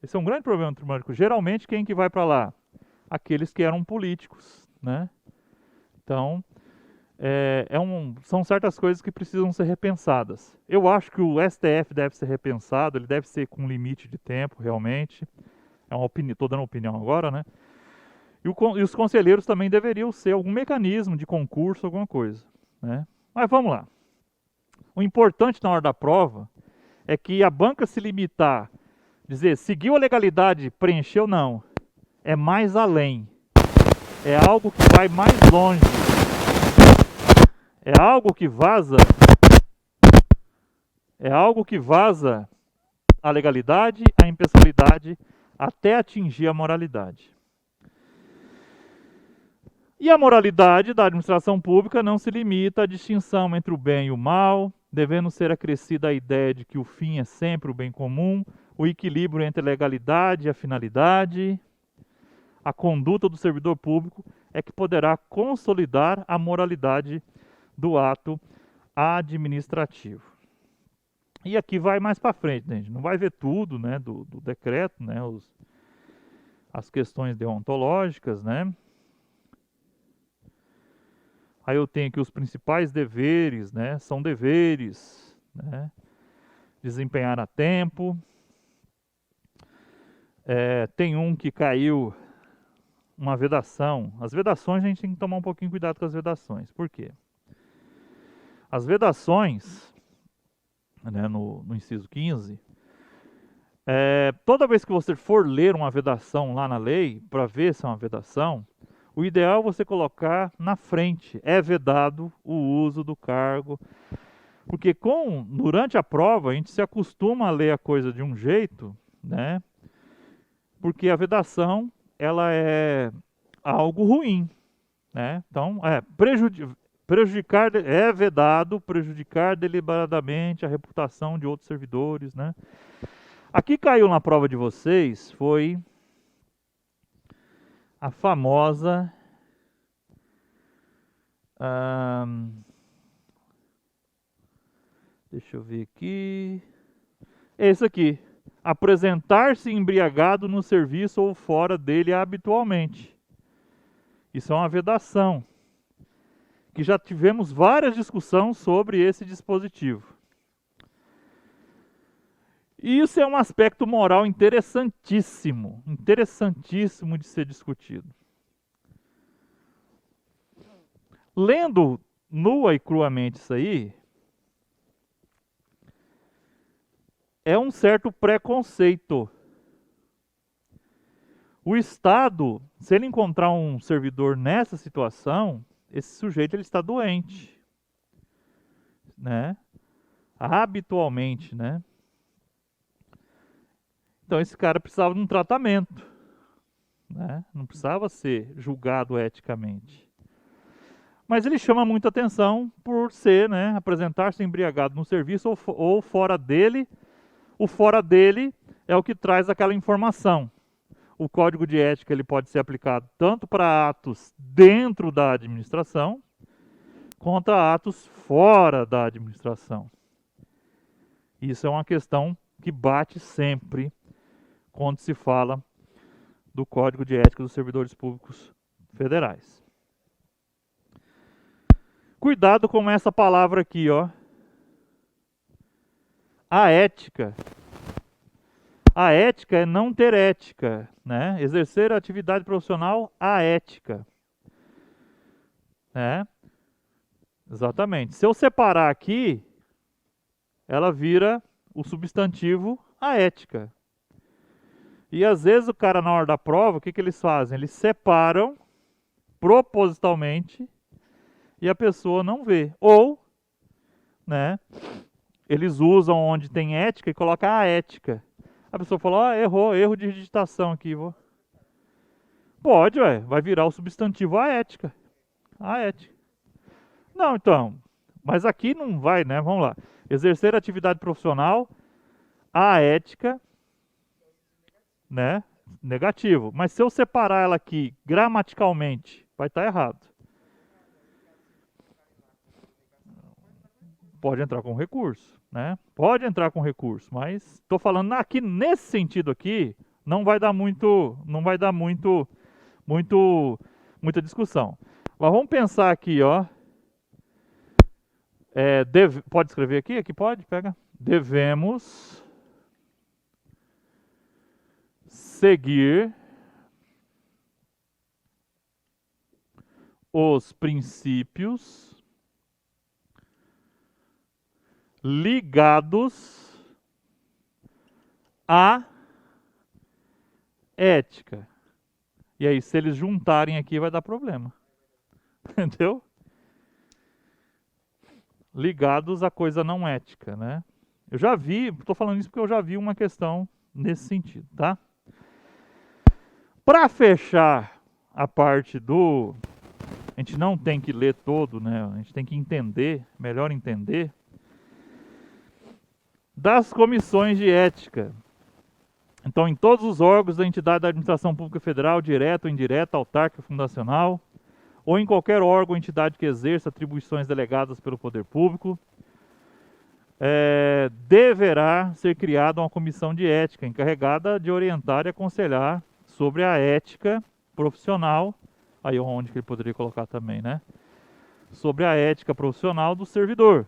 Esse é um grande problema do Tribunal de Contas. Geralmente, quem que vai para lá? aqueles que eram políticos, né? Então, são certas coisas que precisam ser repensadas. Eu acho que o STF deve ser repensado, ele deve ser com limite de tempo, realmente. É uma opinião, estou dando opinião agora, né? E os conselheiros também deveriam ser algum mecanismo de concurso, alguma coisa, né? Mas vamos lá. O importante na hora da prova é que a banca se limitar, dizer, seguiu a legalidade, preencheu, não. É mais além. É algo que vai mais longe. É algo que vaza. É algo que vaza a legalidade, a impessoalidade, até atingir a moralidade. E a moralidade da administração pública não se limita à distinção entre o bem e o mal, devendo ser acrescida a ideia de que o fim é sempre o bem comum, o equilíbrio entre a legalidade e a finalidade. A conduta do servidor público é que poderá consolidar a moralidade do ato administrativo. E aqui vai mais para frente, né? A gente não vai ver tudo, né, do decreto, né, as questões deontológicas, né? Aí eu tenho aqui os principais deveres, né? São deveres, né? Desempenhar a tempo. Tem um que caiu, uma vedação. As vedações a gente tem que tomar um pouquinho cuidado com as vedações. Por quê? As vedações, né, no inciso 15, toda vez que você for ler uma vedação lá na lei, para ver se é uma vedação, o ideal é você colocar na frente, é vedado o uso do cargo. Porque durante a prova a gente se acostuma a ler a coisa de um jeito, né? Porque a vedação, ela é algo ruim, né? Então, prejudicar, é vedado prejudicar deliberadamente a reputação de outros servidores, né? Aqui caiu na prova de vocês, foi a famosa deixa eu ver aqui. Esse aqui. Apresentar-se embriagado no serviço ou fora dele habitualmente. Isso é uma vedação. Que já tivemos várias discussões sobre esse dispositivo. E isso é um aspecto moral interessantíssimo. Interessantíssimo de ser discutido. Lendo nua e cruamente isso aí, é um certo preconceito. O Estado, se ele encontrar um servidor nessa situação, esse sujeito ele está doente, né? Habitualmente, né? Então esse cara precisava de um tratamento, né? Não precisava ser julgado eticamente. Mas ele chama muita atenção por ser, né, apresentar-se embriagado no serviço ou fora dele. O fora dele é o que traz aquela informação. O código de ética ele pode ser aplicado tanto para atos dentro da administração, quanto a atos fora da administração. Isso é uma questão que bate sempre quando se fala do Código de Ética dos Servidores Públicos Federais. Cuidado com essa palavra aqui, ó. A ética. A ética é não ter ética, né? Exercer a atividade profissional aética. Né? Exatamente. Se eu separar aqui, ela vira o substantivo aética. E às vezes o cara na hora da prova, o que eles fazem? Eles separam propositalmente e a pessoa não vê. Ou, né, eles usam onde tem ética e colocam a ética. A pessoa fala, errou, erro de digitação aqui. Pode, vai virar o substantivo a ética. A ética. Não, então, mas aqui não vai, né? Vamos lá. Exercer atividade profissional, a ética, né? Negativo. Mas se eu separar ela aqui gramaticalmente, vai estar errado. Pode entrar com recurso, né? Pode entrar com recurso, mas estou falando aqui nesse sentido aqui, não vai dar muito muita discussão. Mas vamos pensar aqui, ó. Pode escrever aqui? Aqui pode? Pega. Devemos seguir os princípios ligados à ética. E aí, se eles juntarem aqui, vai dar problema. Entendeu? Ligados à coisa não ética, né? Eu já vi, estou falando isso porque eu já vi uma questão nesse sentido, tá? Para fechar a parte do... A gente não tem que ler todo, né? A gente tem que entender, melhor entender, das comissões de ética. Então, em todos os órgãos da entidade da administração pública federal, direta ou indireta, autárquica, fundacional, ou em qualquer órgão ou entidade que exerça atribuições delegadas pelo poder público, deverá ser criada uma comissão de ética encarregada de orientar e aconselhar sobre a ética profissional, aí onde que ele poderia colocar também, né? Sobre a ética profissional do servidor,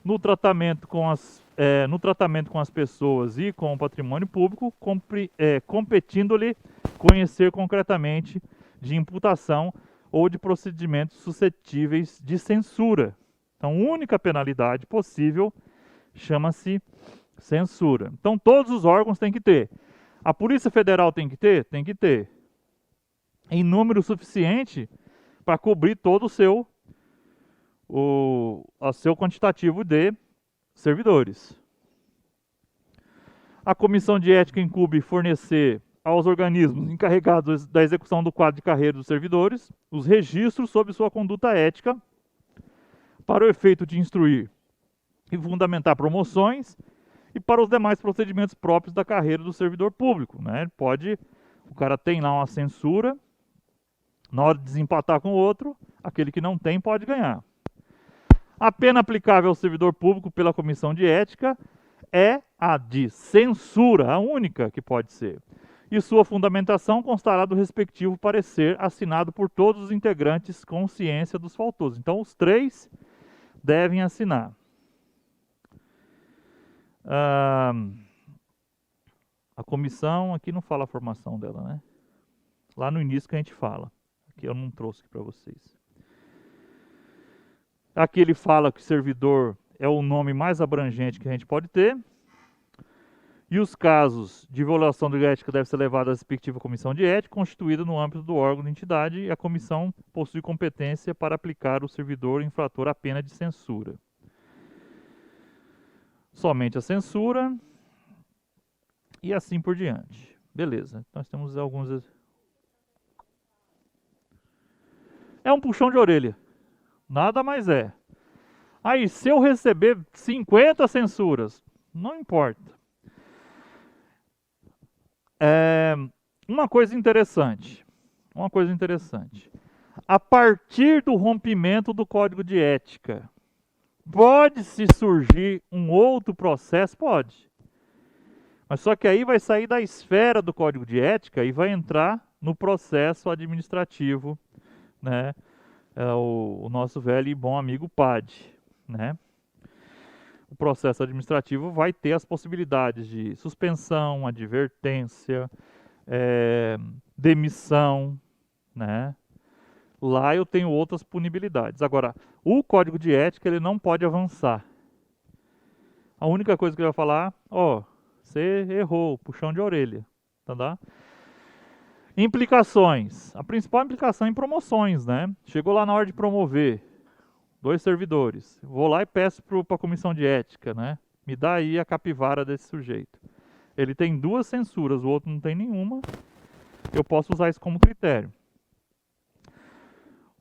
no tratamento com as pessoas e com o patrimônio público, competindo-lhe conhecer concretamente de imputação ou de procedimentos suscetíveis de censura. Então, a única penalidade possível chama-se censura. Então, todos os órgãos têm que ter. A Polícia Federal tem que ter? Tem que ter. Em número suficiente para cobrir todo o seu quantitativo de servidores. A Comissão de Ética incumbe fornecer aos organismos encarregados da execução do quadro de carreira dos servidores os registros sobre sua conduta ética para o efeito de instruir e fundamentar promoções e para os demais procedimentos próprios da carreira do servidor público, né? O cara tem lá uma censura, na hora de desempatar com o outro, aquele que não tem pode ganhar. A pena aplicável ao servidor público pela comissão de ética é a de censura, a única que pode ser. E sua fundamentação constará do respectivo parecer assinado por todos os integrantes com ciência dos faltosos. Então, os 3 devem assinar. A comissão, aqui não fala a formação dela, né? Lá no início que a gente fala. Aqui eu não trouxe para vocês. Aqui ele fala que servidor é o nome mais abrangente que a gente pode ter. E os casos de violação de ética devem ser levados à respectiva comissão de ética, constituída no âmbito do órgão da entidade, e a comissão possui competência para aplicar ao servidor infrator a pena de censura. Somente a censura e assim por diante. Beleza, nós temos alguns... É um puxão de orelha. Nada mais é. Aí, se eu receber 50 censuras, não importa. Uma coisa interessante. A partir do rompimento do Código de Ética, pode-se surgir um outro processo? Pode. Mas só que aí vai sair da esfera do Código de Ética e vai entrar no processo administrativo, né? O nosso velho e bom amigo PAD, né? O processo administrativo vai ter as possibilidades de suspensão, advertência, demissão, né? Lá eu tenho outras punibilidades. Agora, o Código de Ética ele não pode avançar. A única coisa que ele vai falar, você errou, puxão de orelha, tá? Implicações. A principal implicação é em promoções, né? Chegou lá na hora de promover 2 servidores. Vou lá e peço para a comissão de ética, né? Me dá aí a capivara desse sujeito. Ele tem 2 censuras, o outro não tem nenhuma. Eu posso usar isso como critério.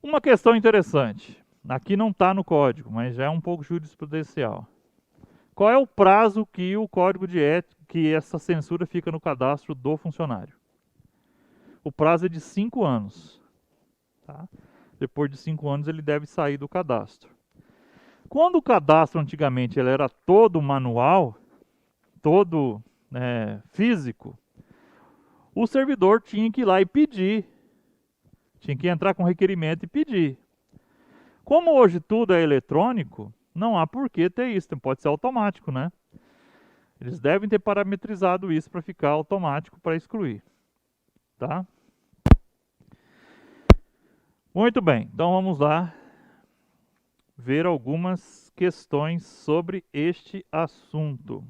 Uma questão interessante. Aqui não está no código, mas já é um pouco jurisprudencial. Qual é o prazo que o código de ética, que essa censura fica no cadastro do funcionário? O prazo é de 5 anos. Tá? Depois de 5 anos ele deve sair do cadastro. Quando o cadastro antigamente ele era todo manual, todo físico, o servidor tinha que ir lá e pedir Tinha que entrar com requerimento e pedir. Como hoje tudo é eletrônico, não há por que ter isso, pode ser automático, né? Eles devem ter parametrizado isso para ficar automático para excluir, tá? Muito bem, então vamos lá ver algumas questões sobre este assunto.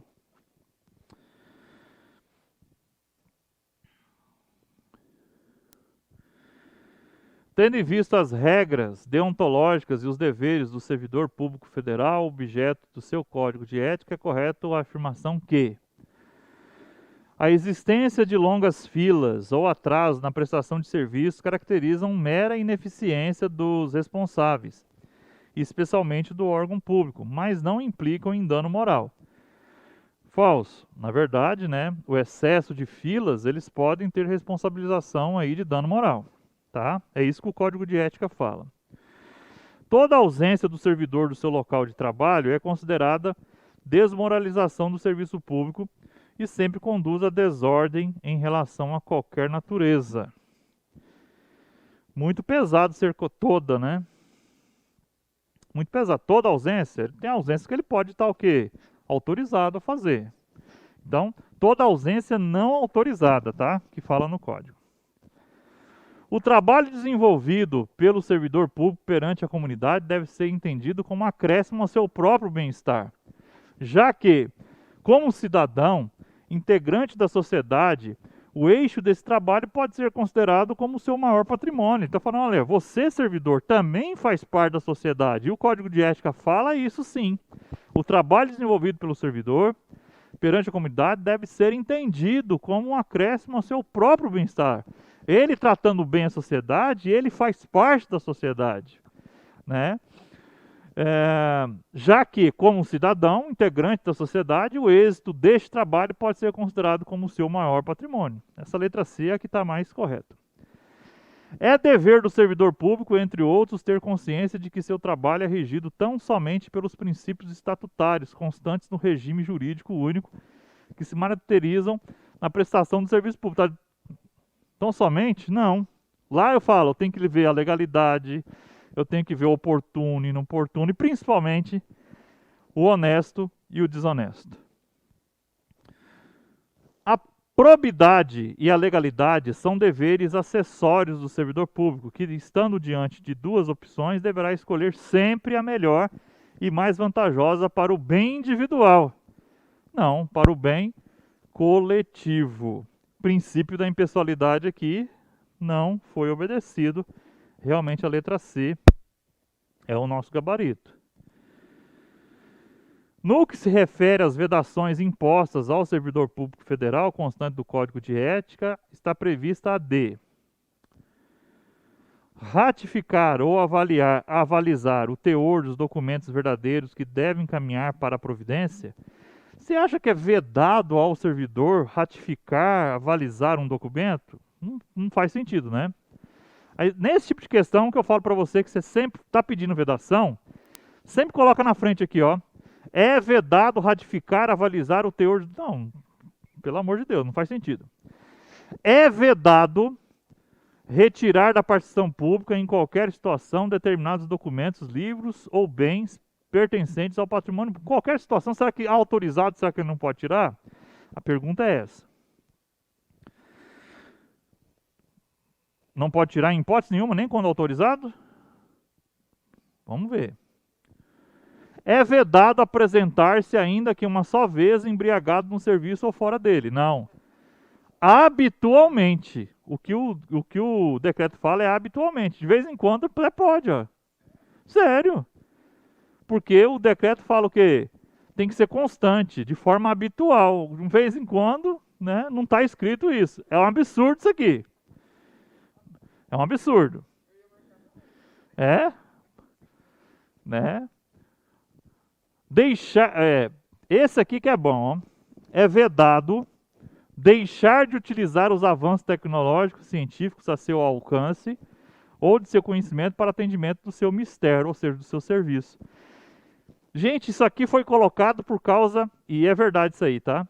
Tendo em vista as regras deontológicas e os deveres do servidor público federal, objeto do seu código de ética, é correto a afirmação que a existência de longas filas ou atraso na prestação de serviços caracterizam mera ineficiência dos responsáveis, especialmente do órgão público, mas não implicam em dano moral. Falso. Na verdade, né, o excesso de filas, eles podem ter responsabilização aí de dano moral. Tá? É isso que o Código de Ética fala. Toda ausência do servidor do seu local de trabalho é considerada desmoralização do serviço público e sempre conduz a desordem em relação a qualquer natureza. Muito pesado ser toda, né? Muito pesado. Toda ausência, tem ausência que ele pode estar o quê? Autorizado a fazer. Então, toda ausência não autorizada, tá? Que fala no código. O trabalho desenvolvido pelo servidor público perante a comunidade deve ser entendido como acréscimo ao seu próprio bem-estar, já que, como cidadão, integrante da sociedade, o eixo desse trabalho pode ser considerado como o seu maior patrimônio. Então, falando, olha, você, servidor, também faz parte da sociedade. E o Código de Ética fala isso sim. O trabalho desenvolvido pelo servidor perante a comunidade deve ser entendido como um acréscimo ao seu próprio bem-estar. Ele tratando bem a sociedade, ele faz parte da sociedade, né? Já que, como cidadão, integrante da sociedade, o êxito deste trabalho pode ser considerado como o seu maior patrimônio. Essa letra C é a que está mais correta. É dever do servidor público, entre outros, ter consciência de que seu trabalho é regido tão somente pelos princípios estatutários constantes no regime jurídico único que se materializam na prestação do serviço público. Tão somente? Não. Lá eu falo, eu tenho que ver a legalidade, eu tenho que ver o oportuno e inoportuno, e principalmente o honesto e o desonesto. A probidade e a legalidade são deveres acessórios do servidor público, que, estando diante de duas opções, deverá escolher sempre a melhor e mais vantajosa para o bem individual. Não, para o bem coletivo. O princípio da impessoalidade aqui não foi obedecido. Realmente a letra C é o nosso gabarito. No que se refere às vedações impostas ao servidor público federal, constante do Código de Ética, está prevista a D. Ratificar ou avalizar o teor dos documentos verdadeiros que devem caminhar para a providência. Você acha que é vedado ao servidor ratificar, avalizar um documento? Não faz sentido, né? Aí, nesse tipo de questão que eu falo para você que você sempre está pedindo vedação, sempre coloca na frente aqui, ó. É vedado ratificar, avalizar o teor... Não, pelo amor de Deus, não faz sentido. É vedado retirar da partição pública em qualquer situação determinados documentos, livros ou bens pertencentes ao patrimônio. Qualquer situação, será que autorizado, será que ele não pode tirar? A pergunta é essa. Não pode tirar em hipótese nenhuma, nem quando autorizado? Vamos ver. É vedado apresentar-se ainda que uma só vez embriagado no serviço ou fora dele. Não. Habitualmente. O que o decreto fala é habitualmente. De vez em quando pode, ó. Sério. Porque o decreto fala o quê? Tem que ser constante, de forma habitual. De vez em quando, né, não está escrito isso. É um absurdo isso aqui. É um absurdo. É? Né? Esse aqui que é bom, ó. É vedado deixar de utilizar os avanços tecnológicos científicos a seu alcance ou de seu conhecimento para atendimento do seu mistério, ou seja, do seu serviço. Gente, isso aqui foi colocado por causa, e é verdade isso aí, tá?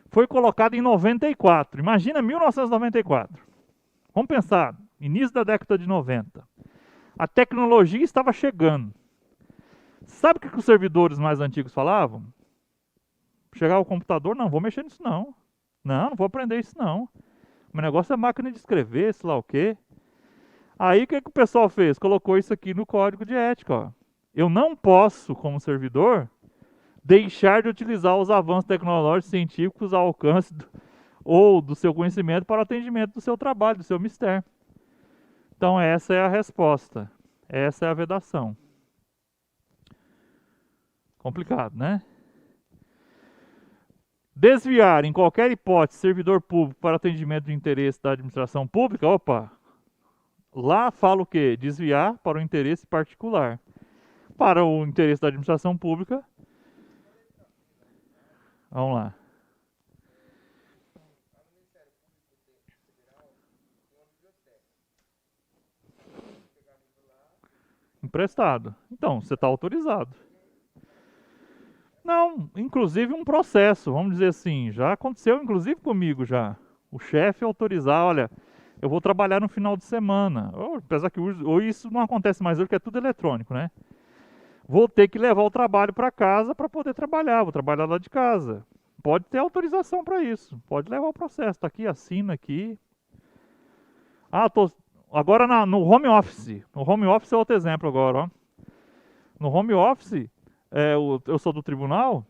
Foi colocado em 94. Imagina 1994. Vamos pensar, início da década de 90. A tecnologia estava chegando. Sabe o que os servidores mais antigos falavam? Chegar ao computador, não vou mexer nisso não. Não vou aprender isso não. Meu negócio é máquina de escrever, sei lá o quê. Aí o que o pessoal fez? Colocou isso aqui no código de ética. Ó. Eu não posso, como servidor, deixar de utilizar os avanços tecnológicos científicos ao alcance ou do seu conhecimento para o atendimento do seu trabalho, do seu mistério. Então essa é a resposta. Essa é a vedação. Complicado, né? Desviar, em qualquer hipótese, servidor público para atendimento de interesse da administração pública, opa, lá fala o quê? Desviar para o interesse particular. Para o interesse da administração pública, vamos lá. Emprestado. Então, você está autorizado. Não, inclusive um processo, vamos dizer assim, já aconteceu inclusive comigo já. O chefe autorizar, olha, eu vou trabalhar no final de semana. Apesar que hoje isso não acontece mais hoje, porque é tudo eletrônico, né? Vou ter que levar o trabalho para casa para poder trabalhar, vou trabalhar lá de casa. Pode ter autorização para isso, pode levar o processo, tá aqui, assina aqui. Agora no home office. No home office é outro exemplo agora, ó. No home office, eu sou do tribunal,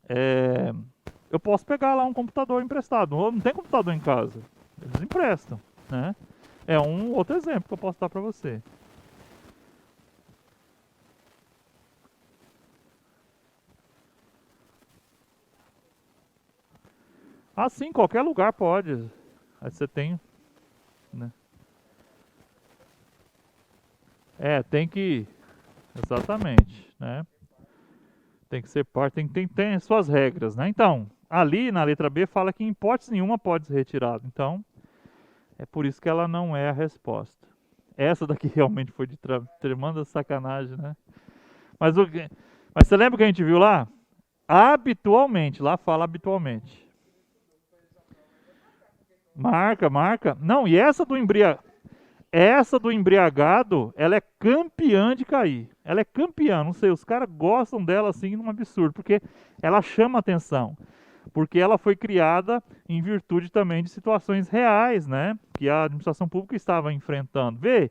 é, eu posso pegar lá um computador emprestado. Não tem computador em casa, eles emprestam, né? É um outro exemplo que eu posso dar para você. Ah, sim, qualquer lugar pode. Aí você tem, né? Tem que, exatamente, né? Tem que ser parte, tem as suas regras, né? Então, ali na letra B fala que em hipótese nenhuma pode ser retirado. Então, é por isso que ela não é a resposta. Essa daqui realmente foi de tremenda sacanagem, né? Mas, mas você lembra o que a gente viu lá? Habitualmente, lá fala habitualmente. Marca. Não, e essa do embriagado, ela é campeã de cair. Ela é campeã, não sei, os caras gostam dela assim num absurdo, porque ela chama atenção. Porque ela foi criada em virtude também de situações reais, né? Que a administração pública estava enfrentando. Vê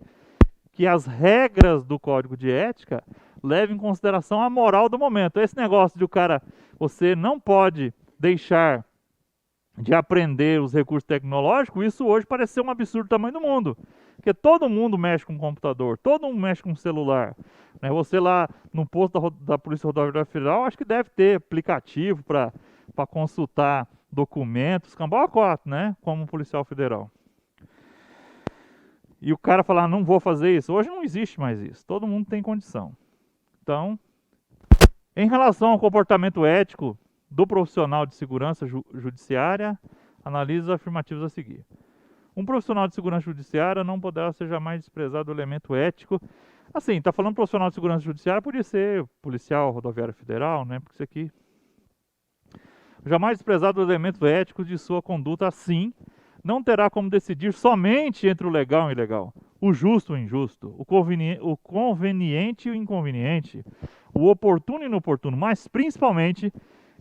que as regras do código de ética levam em consideração a moral do momento. Esse negócio de você não pode deixar de aprender os recursos tecnológicos, isso hoje parece ser um absurdo do tamanho do mundo. Porque todo mundo mexe com computador, todo mundo mexe com celular. Né? Você lá no posto da Polícia Rodoviária Federal, acho que deve ter aplicativo para consultar documentos, cambau a quatro, né? Como policial federal. E o cara falar, não vou fazer isso. Hoje não existe mais isso. Todo mundo tem condição. Então, em relação ao comportamento ético do profissional de segurança judiciária, analise os afirmativos a seguir. Um profissional de segurança judiciária não poderá ser jamais desprezado o elemento ético. Assim, está falando profissional de segurança judiciária, podia ser policial rodoviário federal, né? Porque isso aqui. Jamais desprezado o elemento ético de sua conduta, assim, não terá como decidir somente entre o legal e o ilegal, o justo e o injusto, o conveniente e o inconveniente, o oportuno e o inoportuno, mas principalmente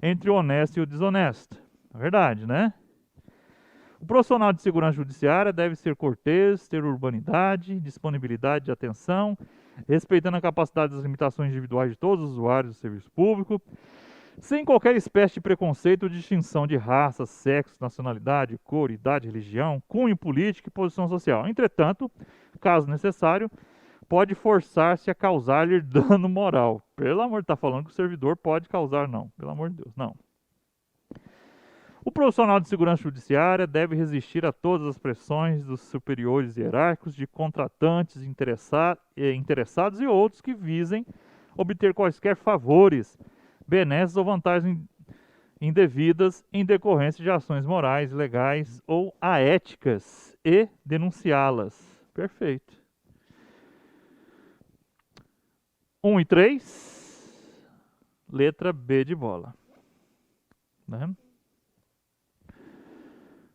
entre o honesto e o desonesto. É verdade, né? O profissional de segurança judiciária deve ser cortês, ter urbanidade, disponibilidade de atenção, respeitando a capacidade das limitações individuais de todos os usuários do serviço público, sem qualquer espécie de preconceito ou distinção de raça, sexo, nacionalidade, cor, idade, religião, cunho político e posição social. Entretanto, caso necessário, pode forçar-se a causar-lhe dano moral. Pelo amor de Deus, está falando que o servidor pode causar, não. Pelo amor de Deus, não. O profissional de segurança judiciária deve resistir a todas as pressões dos superiores hierárquicos, de contratantes, interessados e outros que visem obter quaisquer favores, benesses ou vantagens indevidas em decorrência de ações morais, legais ou aéticas e denunciá-las. Perfeito. 1 e 3, letra B de bola. Né?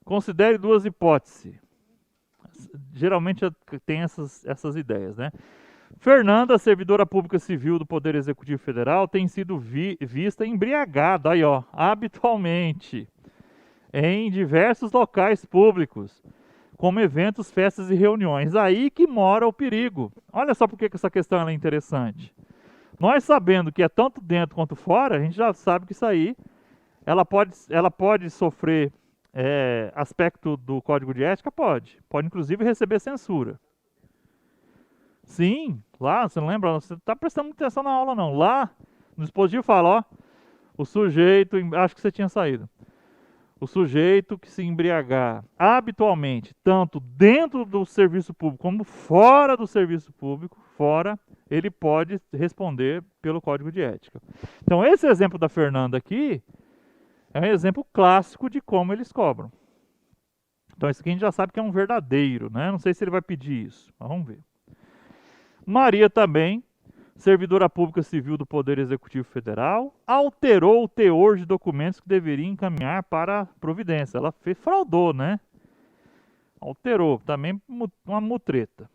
Considere duas hipóteses. geralmente tem essas ideias, né? Fernanda, servidora pública civil do Poder Executivo Federal, tem sido vista embriagada, aí ó, habitualmente, em diversos locais públicos, como eventos, festas e reuniões. Aí que mora o perigo. Olha só por que essa questão é interessante. Nós sabendo que é tanto dentro quanto fora, a gente já sabe que isso aí, ela pode sofrer aspecto do Código de Ética? Pode inclusive receber censura. Sim, lá, você não lembra? Você está prestando muita atenção na aula não. Lá, no dispositivo fala, ó, o sujeito, acho que você tinha saído. O sujeito que se embriagar habitualmente, tanto dentro do serviço público como fora do serviço público, ele pode responder pelo Código de Ética. Então, esse exemplo da Fernanda aqui é um exemplo clássico de como eles cobram. Então, esse aqui a gente já sabe que é um verdadeiro, né? Não sei se ele vai pedir isso, mas vamos ver. Maria também, servidora pública civil do Poder Executivo Federal, alterou o teor de documentos que deveria encaminhar para a providência. Ela fraudou, né? Alterou, também uma mutreta.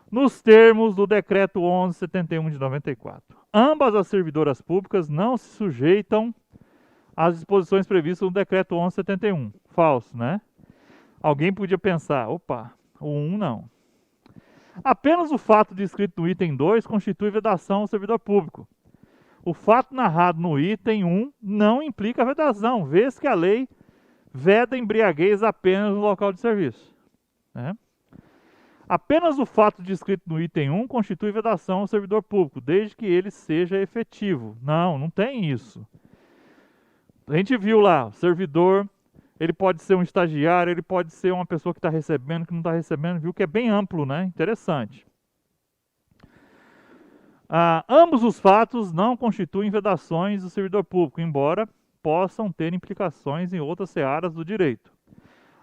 Nos termos do Decreto 1171 de 94, ambas as servidoras públicas não se sujeitam às disposições previstas no Decreto 1171. Falso, né? Alguém podia pensar, opa, o 1 não. Apenas o fato descrito no item 2 constitui vedação ao servidor público. O fato narrado no item 1 não implica vedação, vez que a lei veda embriaguez apenas no local de serviço. Né? Apenas o fato descrito no item 1 constitui vedação ao servidor público, desde que ele seja efetivo. Não tem isso. A gente viu lá, o servidor, ele pode ser um estagiário, ele pode ser uma pessoa que está recebendo, que não está recebendo, viu que é bem amplo, né? Interessante. Ambos os fatos não constituem vedações do servidor público, embora possam ter implicações em outras searas do direito.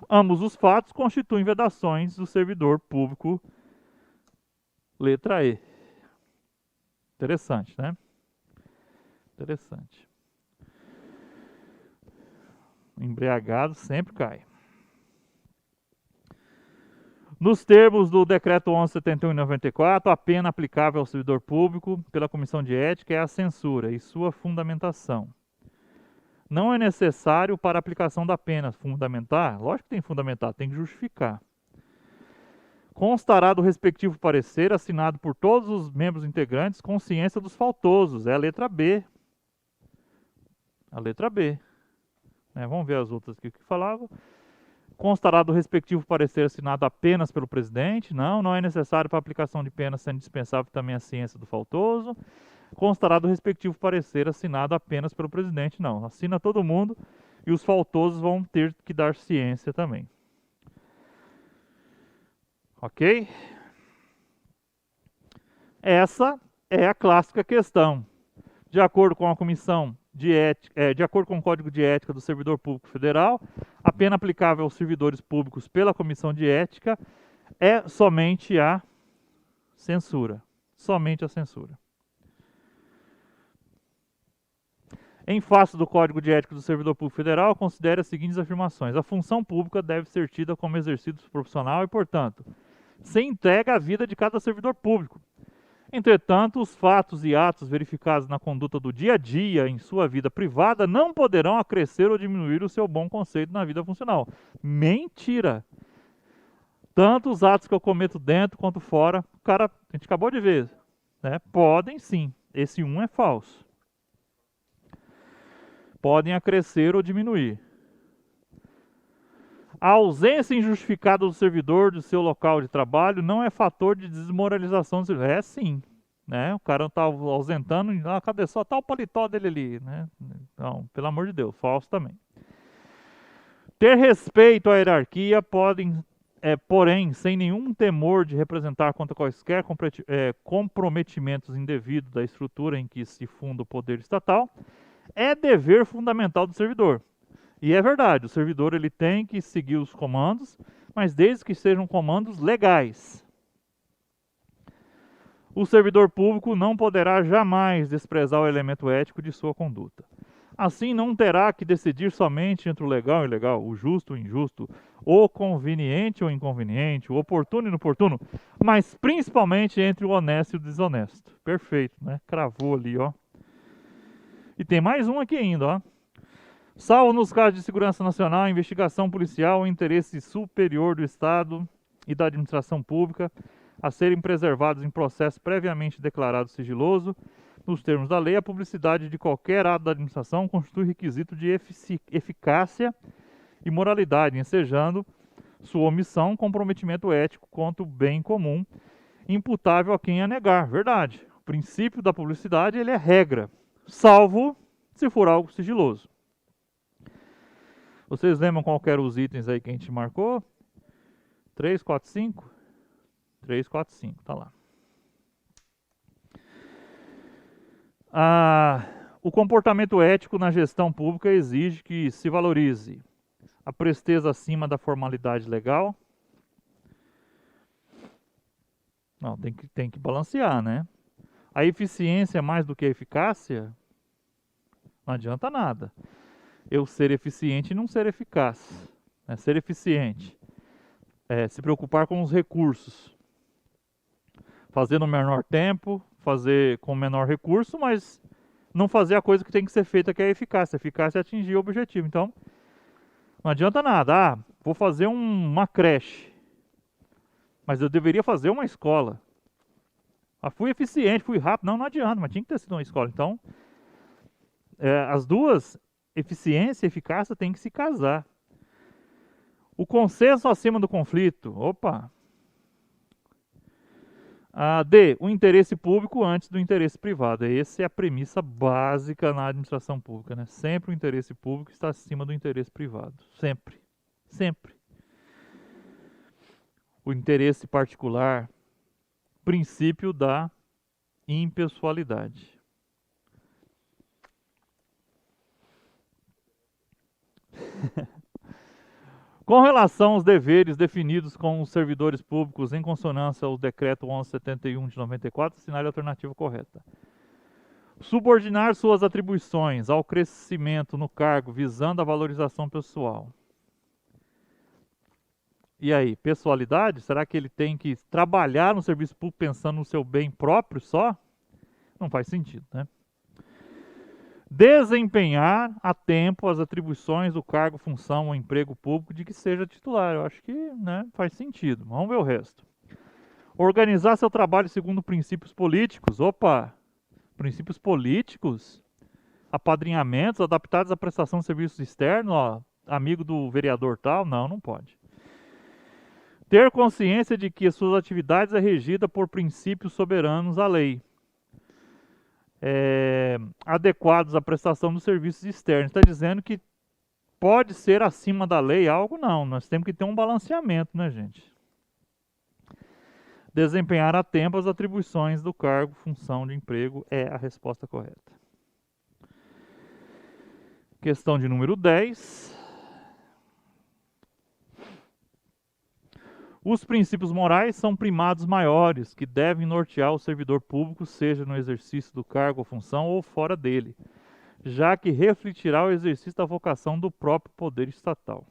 Ambos os fatos constituem vedações do servidor público, letra E. Interessante, né? Interessante. Embriagado sempre cai. Nos termos do Decreto 1171 de 94, a pena aplicável ao servidor público pela Comissão de Ética é a censura e sua fundamentação. Não é necessário para a aplicação da pena fundamentar, lógico que tem que fundamentar, tem que justificar. Constará do respectivo parecer assinado por todos os membros integrantes com ciência dos faltosos, é a letra B. A letra B. Vamos ver as outras aqui que falava. Constará do respectivo parecer assinado apenas pelo presidente. Não é necessário para a aplicação de pena, sendo indispensável também a ciência do faltoso. Constará do respectivo parecer assinado apenas pelo presidente. Não, assina todo mundo e os faltosos vão ter que dar ciência também. Ok? Essa é a clássica questão. De acordo com a Comissão de Ética, de acordo com o Código de Ética do Servidor Público Federal, a pena aplicável aos servidores públicos pela Comissão de Ética é somente a censura. Somente a censura. Em face do Código de Ética do Servidor Público Federal, considere as seguintes afirmações. A função pública deve ser tida como exercício profissional e, portanto, se entrega à vida de cada servidor público. Entretanto, os fatos e atos verificados na conduta do dia a dia em sua vida privada não poderão acrescer ou diminuir o seu bom conceito na vida funcional. Mentira! Tanto os atos que eu cometo dentro quanto fora, a gente acabou de ver, né? Podem sim. Esse 1 é falso. Podem acrescer ou diminuir. A ausência injustificada do servidor do seu local de trabalho não é fator de desmoralização do servidor. É sim. Né? O cara está ausentando, cadê só tá o paletó dele ali? Né? Não, pelo amor de Deus, falso também. Ter respeito à hierarquia porém, sem nenhum temor de representar contra quaisquer comprometimentos indevidos da estrutura em que se funda o poder estatal, é dever fundamental do servidor. E é verdade, o servidor ele tem que seguir os comandos, mas desde que sejam comandos legais. O servidor público não poderá jamais desprezar o elemento ético de sua conduta. Assim não terá que decidir somente entre o legal e o ilegal, o justo e o injusto, o conveniente ou inconveniente, o oportuno e inoportuno, mas principalmente entre o honesto e o desonesto. Perfeito, né? Cravou ali, ó. E tem mais um aqui ainda, ó. Salvo nos casos de segurança nacional, investigação policial, interesse superior do Estado e da administração pública a serem preservados em processo previamente declarado sigiloso, nos termos da lei, a publicidade de qualquer ato da administração constitui requisito de eficácia e moralidade, ensejando sua omissão comprometimento ético contra o bem comum, imputável a quem a negar. Verdade. O princípio da publicidade ele é regra, salvo se for algo sigiloso. Vocês lembram qual eram os itens aí que a gente marcou? 3, 4, 5? 3, 4, 5, tá lá. O comportamento ético na gestão pública exige que se valorize a presteza acima da formalidade legal. Não, tem que balancear, né? A eficiência mais do que a eficácia, não adianta nada. Eu ser eficiente e não ser eficaz. Né? Ser eficiente é se preocupar com os recursos. Fazer no menor tempo, fazer com menor recurso, mas não fazer a coisa que tem que ser feita, que é a eficácia. A eficácia é atingir o objetivo. Então, não adianta nada. Vou fazer uma creche, mas eu deveria fazer uma escola. Fui eficiente, fui rápido. Não adianta, mas tinha que ter sido uma escola. Então, as duas, eficiência e eficácia, tem que se casar. O consenso acima do conflito. Opa! D. O interesse público antes do interesse privado. Essa é a premissa básica na administração pública, né? Sempre o interesse público está acima do interesse privado. Sempre. Sempre. O interesse particular, princípio da impessoalidade. Com relação aos deveres definidos com os servidores públicos em consonância ao Decreto 1171 de 94, assinale a alternativa correta. Subordinar suas atribuições ao crescimento no cargo visando a valorização pessoal. E aí, pessoalidade? Será que ele tem que trabalhar no serviço público pensando no seu bem próprio só? Não faz sentido, né? Desempenhar a tempo as atribuições do cargo, função ou emprego público de que seja titular. Eu acho que, né, faz sentido. Vamos ver o resto. Organizar seu trabalho segundo princípios políticos. Opa! Princípios políticos? Apadrinhamentos adaptados à prestação de serviços externos? Ó, amigo do vereador tal? Não, não pode. Ter consciência de que suas atividades é regida por princípios soberanos à lei. Adequados à prestação dos serviços externos. Está dizendo que pode ser acima da lei algo? Não, nós temos que ter um balanceamento, né, gente? Desempenhar a tempo as atribuições do cargo, função de emprego é a resposta correta. Questão de número 10. Os princípios morais são primados maiores que devem nortear o servidor público, seja no exercício do cargo ou função ou fora dele, já que refletirá o exercício da vocação do próprio poder estatal.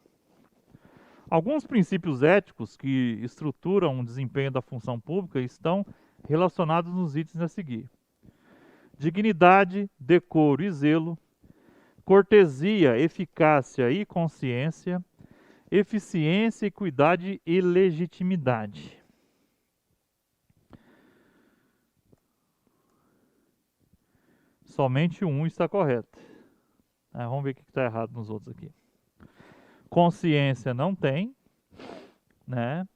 Alguns princípios éticos que estruturam o desempenho da função pública estão relacionados nos itens a seguir: dignidade, decoro e zelo, cortesia, eficácia e consciência, eficiência, equidade e legitimidade. Somente um está correto. Vamos ver o que está errado nos outros aqui. Consciência não tem, né?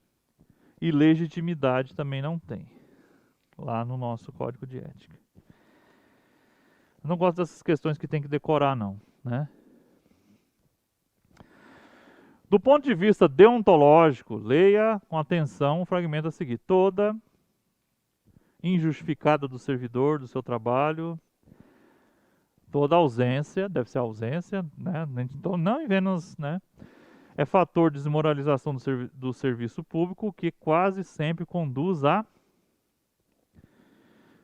E legitimidade também não tem, lá no nosso código de ética. Eu não gosto dessas questões que tem que decorar, não, né? Do ponto de vista deontológico, leia com atenção o fragmento a seguir. Toda injustificada do servidor, do seu trabalho, toda ausência, deve ser ausência, né? Então, não menos, né? É fator de desmoralização do serviço público que quase sempre conduz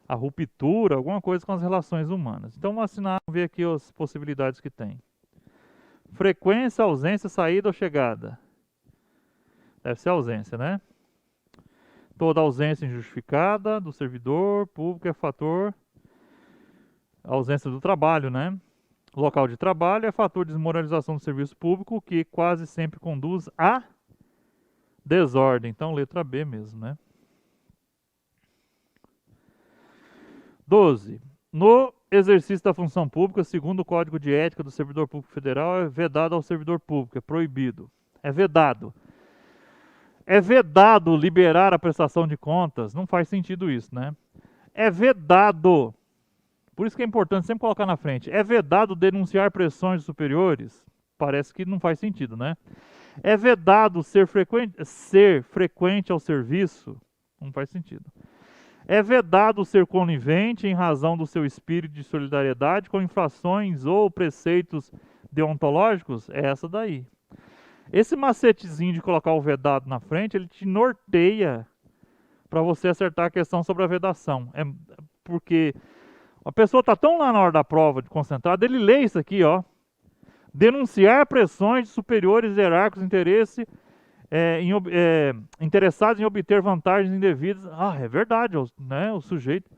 a ruptura, alguma coisa com as relações humanas. Então vamos assinar, vamos ver aqui as possibilidades que tem. Frequência, ausência, saída ou chegada? Deve ser ausência, né? Toda ausência injustificada do servidor público é fator. Ausência do trabalho, né? Local de trabalho é fator de desmoralização do serviço público que quase sempre conduz a desordem. Então, letra B mesmo, né? 12. No exercício da função pública, segundo o Código de Ética do Servidor Público Federal, é vedado ao servidor público, é proibido. É vedado. É vedado liberar a prestação de contas? Não faz sentido isso, né? É vedado. Por isso que é importante sempre colocar na frente. É vedado denunciar pressões superiores? Parece que não faz sentido, né? É vedado ser frequente ao serviço? Não faz sentido. É vedado ser conivente em razão do seu espírito de solidariedade com infrações ou preceitos deontológicos? É essa daí. Esse macetezinho de colocar o vedado na frente, ele te norteia para você acertar a questão sobre a vedação. É porque a pessoa está tão lá na hora da prova de concentrado, ele lê isso aqui, ó. Denunciar pressões de superiores hierárquicos de interesse interessados em obter vantagens indevidas. Ah, é verdade, né? O sujeito,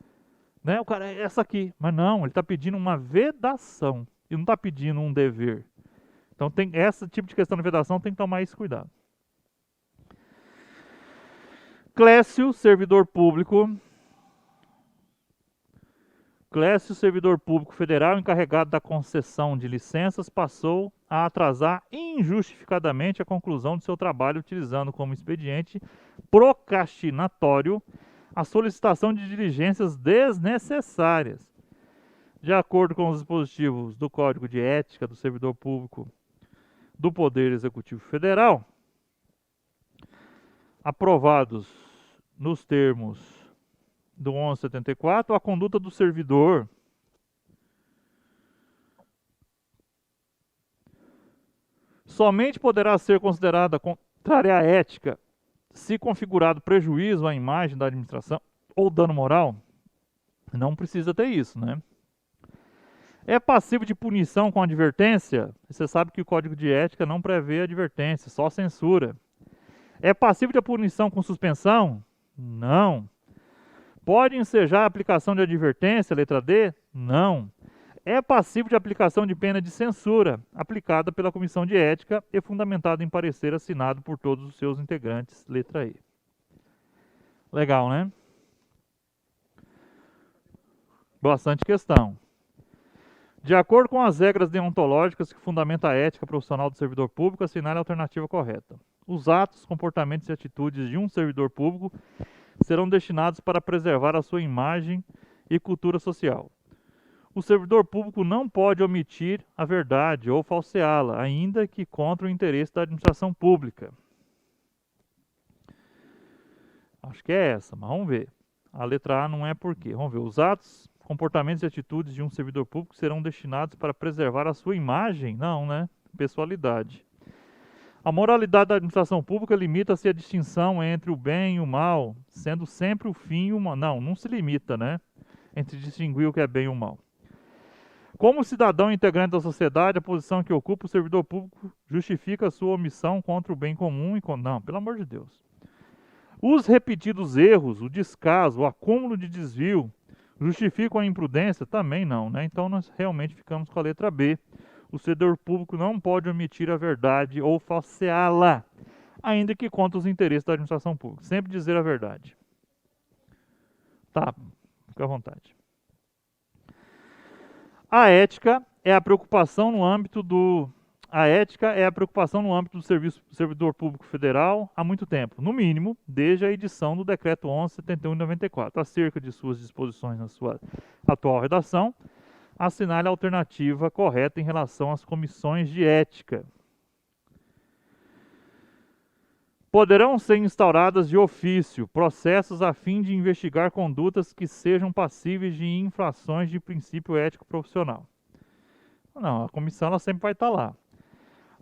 né? O cara é essa aqui, mas não, ele está pedindo uma vedação e não está pedindo um dever. Então tem esse tipo de questão de vedação, tem que tomar esse cuidado. Clécio, servidor público. Clécio, servidor público federal encarregado da concessão de licenças, passou a atrasar injustificadamente a conclusão de seu trabalho, utilizando como expediente procrastinatório a solicitação de diligências desnecessárias. De acordo com os dispositivos do Código de Ética do Servidor Público do Poder Executivo Federal, aprovados nos termos do 1174, a conduta do servidor somente poderá ser considerada contrária à ética se configurado prejuízo à imagem da administração ou dano moral. Não precisa ter isso, né? É passível de punição com advertência? Você sabe que o Código de Ética não prevê advertência, só censura. É passível de punição com suspensão? Não. Pode ensejar a aplicação de advertência, letra D? Não. É passível de aplicação de pena de censura, aplicada pela Comissão de Ética e fundamentada em parecer assinado por todos os seus integrantes, letra E. Legal, né? Bastante questão. De acordo com as regras deontológicas que fundamentam a ética profissional do servidor público, assinale a alternativa correta. Os atos, comportamentos e atitudes de um servidor público serão destinados para preservar a sua imagem e cultura social. O servidor público não pode omitir a verdade ou falseá-la, ainda que contra o interesse da administração pública. Acho que é essa, mas vamos ver. A letra A não é por quê. Vamos ver. Os atos, comportamentos e atitudes de um servidor público serão destinados para preservar a sua imagem? Não, né? Pessoalidade. A moralidade da administração pública limita-se à distinção entre o bem e o mal, sendo sempre o fim e o mal. Não, não se limita, né? Entre distinguir o que é bem e o mal. Como cidadão integrante da sociedade, a posição que ocupa o servidor público justifica a sua omissão contra o bem comum e Não, pelo amor de Deus. Os repetidos erros, o descaso, o acúmulo de desvio, justificam a imprudência? Também não, né? Então nós realmente ficamos com a letra B. O servidor público não pode omitir a verdade ou falseá-la, ainda que contra os interesses da administração pública. Sempre dizer a verdade. Tá, fica à vontade. A ética é a preocupação no âmbito do servidor público federal há muito tempo, no mínimo, desde a edição do Decreto 11.71 de 94. Acerca de suas disposições na sua atual redação, assinale a alternativa correta em relação às comissões de ética. Poderão ser instauradas de ofício processos a fim de investigar condutas que sejam passíveis de infrações de princípio ético profissional. Não, a comissão ela sempre vai estar lá.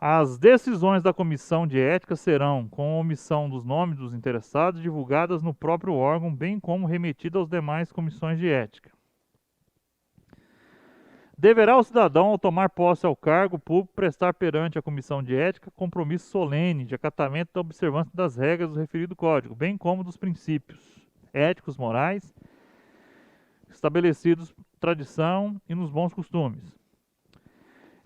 As decisões da comissão de ética serão, com omissão dos nomes dos interessados, divulgadas no próprio órgão, bem como remetidas às demais comissões de ética. Deverá o cidadão, ao tomar posse ao cargo público, prestar perante a comissão de ética compromisso solene de acatamento da observância das regras do referido código, bem como dos princípios éticos, morais, estabelecidos na tradição e nos bons costumes.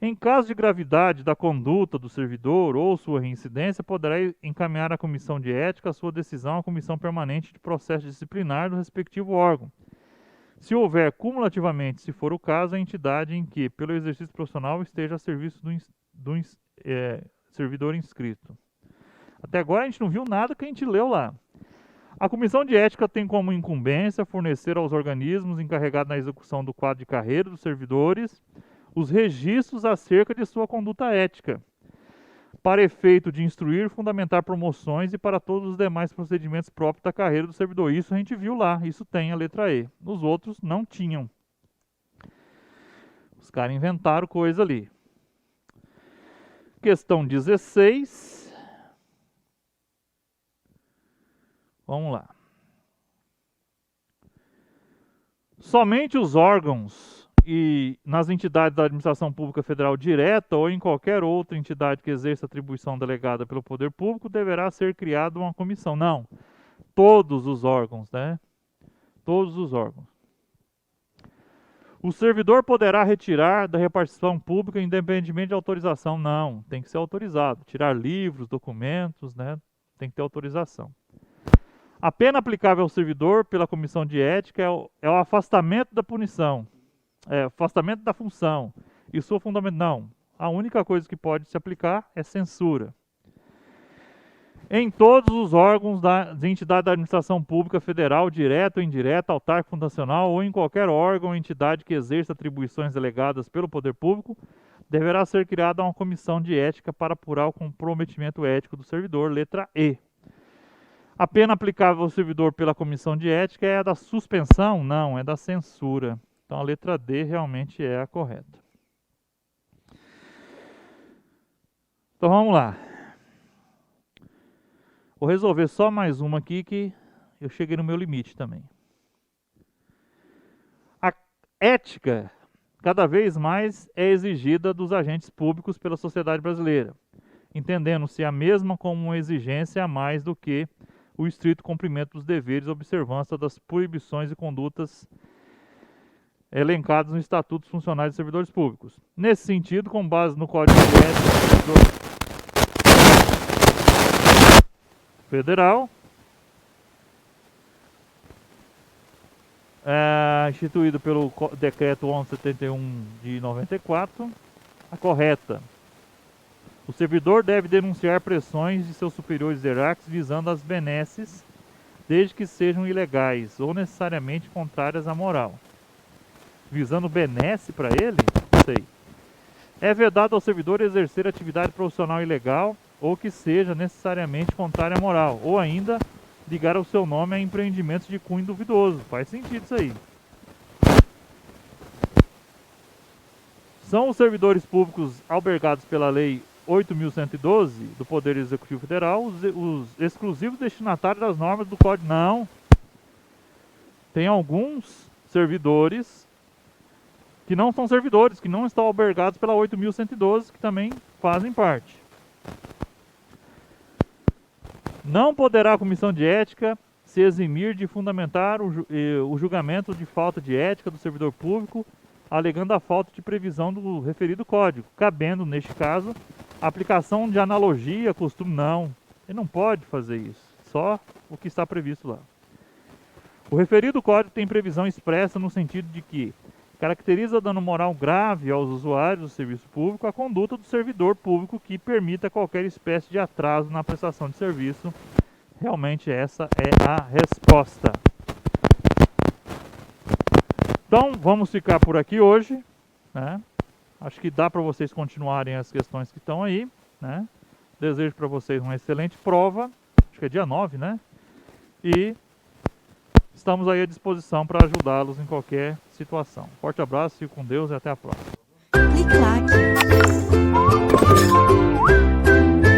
Em caso de gravidade da conduta do servidor ou sua reincidência, poderá encaminhar à comissão de ética a sua decisão à comissão permanente de processo disciplinar do respectivo órgão. Se houver cumulativamente, se for o caso, a entidade em que, pelo exercício profissional, esteja a serviço do servidor inscrito. Até agora a gente não viu nada que a gente leu lá. A comissão de ética tem como incumbência fornecer aos organismos encarregados na execução do quadro de carreira dos servidores os registros acerca de sua conduta ética, para efeito de instruir e fundamentar promoções e para todos os demais procedimentos próprios da carreira do servidor. Isso a gente viu lá, isso tem a letra E. Nos outros não tinham. Os caras inventaram coisa ali. Questão 16. Vamos lá. Somente os órgãos e nas entidades da administração pública federal direta ou em qualquer outra entidade que exerça atribuição delegada pelo poder público deverá ser criada uma comissão. Não, todos os órgãos, né? Todos os órgãos. O servidor poderá retirar da repartição pública independentemente de autorização. Não, tem que ser autorizado. Tirar livros, documentos, né? Tem que ter autorização. A pena aplicável ao servidor pela comissão de ética é o afastamento da punição. Afastamento da função e sua fundamento. Não, a única coisa que pode se aplicar é censura. Em todos os órgãos da entidade da administração pública federal, direta ou indireta, autárquica, fundacional ou em qualquer órgão ou entidade que exerça atribuições delegadas pelo poder público, deverá ser criada uma comissão de ética para apurar o comprometimento ético do servidor, letra E. A pena aplicável ao servidor pela comissão de ética é a da suspensão? Não, é da censura. Então a letra D realmente é a correta. Então vamos lá. Vou resolver só mais uma aqui que eu cheguei no meu limite também. A ética cada vez mais é exigida dos agentes públicos pela sociedade brasileira, entendendo-se a mesma como uma exigência a mais do que o estrito cumprimento dos deveres e observância das proibições e condutas elencados no Estatuto dos Funcionários e Servidores Públicos. Nesse sentido, com base no Código de Ética Federal, instituído pelo Decreto 1171 de 94, a correta. O servidor deve denunciar pressões de seus superiores hierárquicos visando as benesses, desde que sejam ilegais ou necessariamente contrárias à moral. Visando benesse para ele? Não sei. É vedado ao servidor exercer atividade profissional ilegal ou que seja necessariamente contrária à moral, ou ainda ligar o seu nome a empreendimentos de cunho duvidoso. Faz sentido isso aí. São os servidores públicos albergados pela Lei 8.112 do Poder Executivo Federal os exclusivos destinatários das normas do Código. Não. Tem alguns servidores que não são servidores, que não estão albergados pela 8.112, que também fazem parte. Não poderá a comissão de ética se eximir de fundamentar o julgamento de falta de ética do servidor público, alegando a falta de previsão do referido código, cabendo, neste caso, a aplicação de analogia, costume. Não, ele não pode fazer isso, só o que está previsto lá. O referido código tem previsão expressa no sentido de que caracteriza dano moral grave aos usuários do serviço público a conduta do servidor público que permita qualquer espécie de atraso na prestação de serviço. Realmente essa é a resposta. Então vamos ficar por aqui hoje, né? Acho que dá para vocês continuarem as questões que estão aí, né? Desejo para vocês uma excelente prova, acho que é dia 9, né? E estamos aí à disposição para ajudá-los em qualquer situação. Forte abraço, fique com Deus e até a próxima.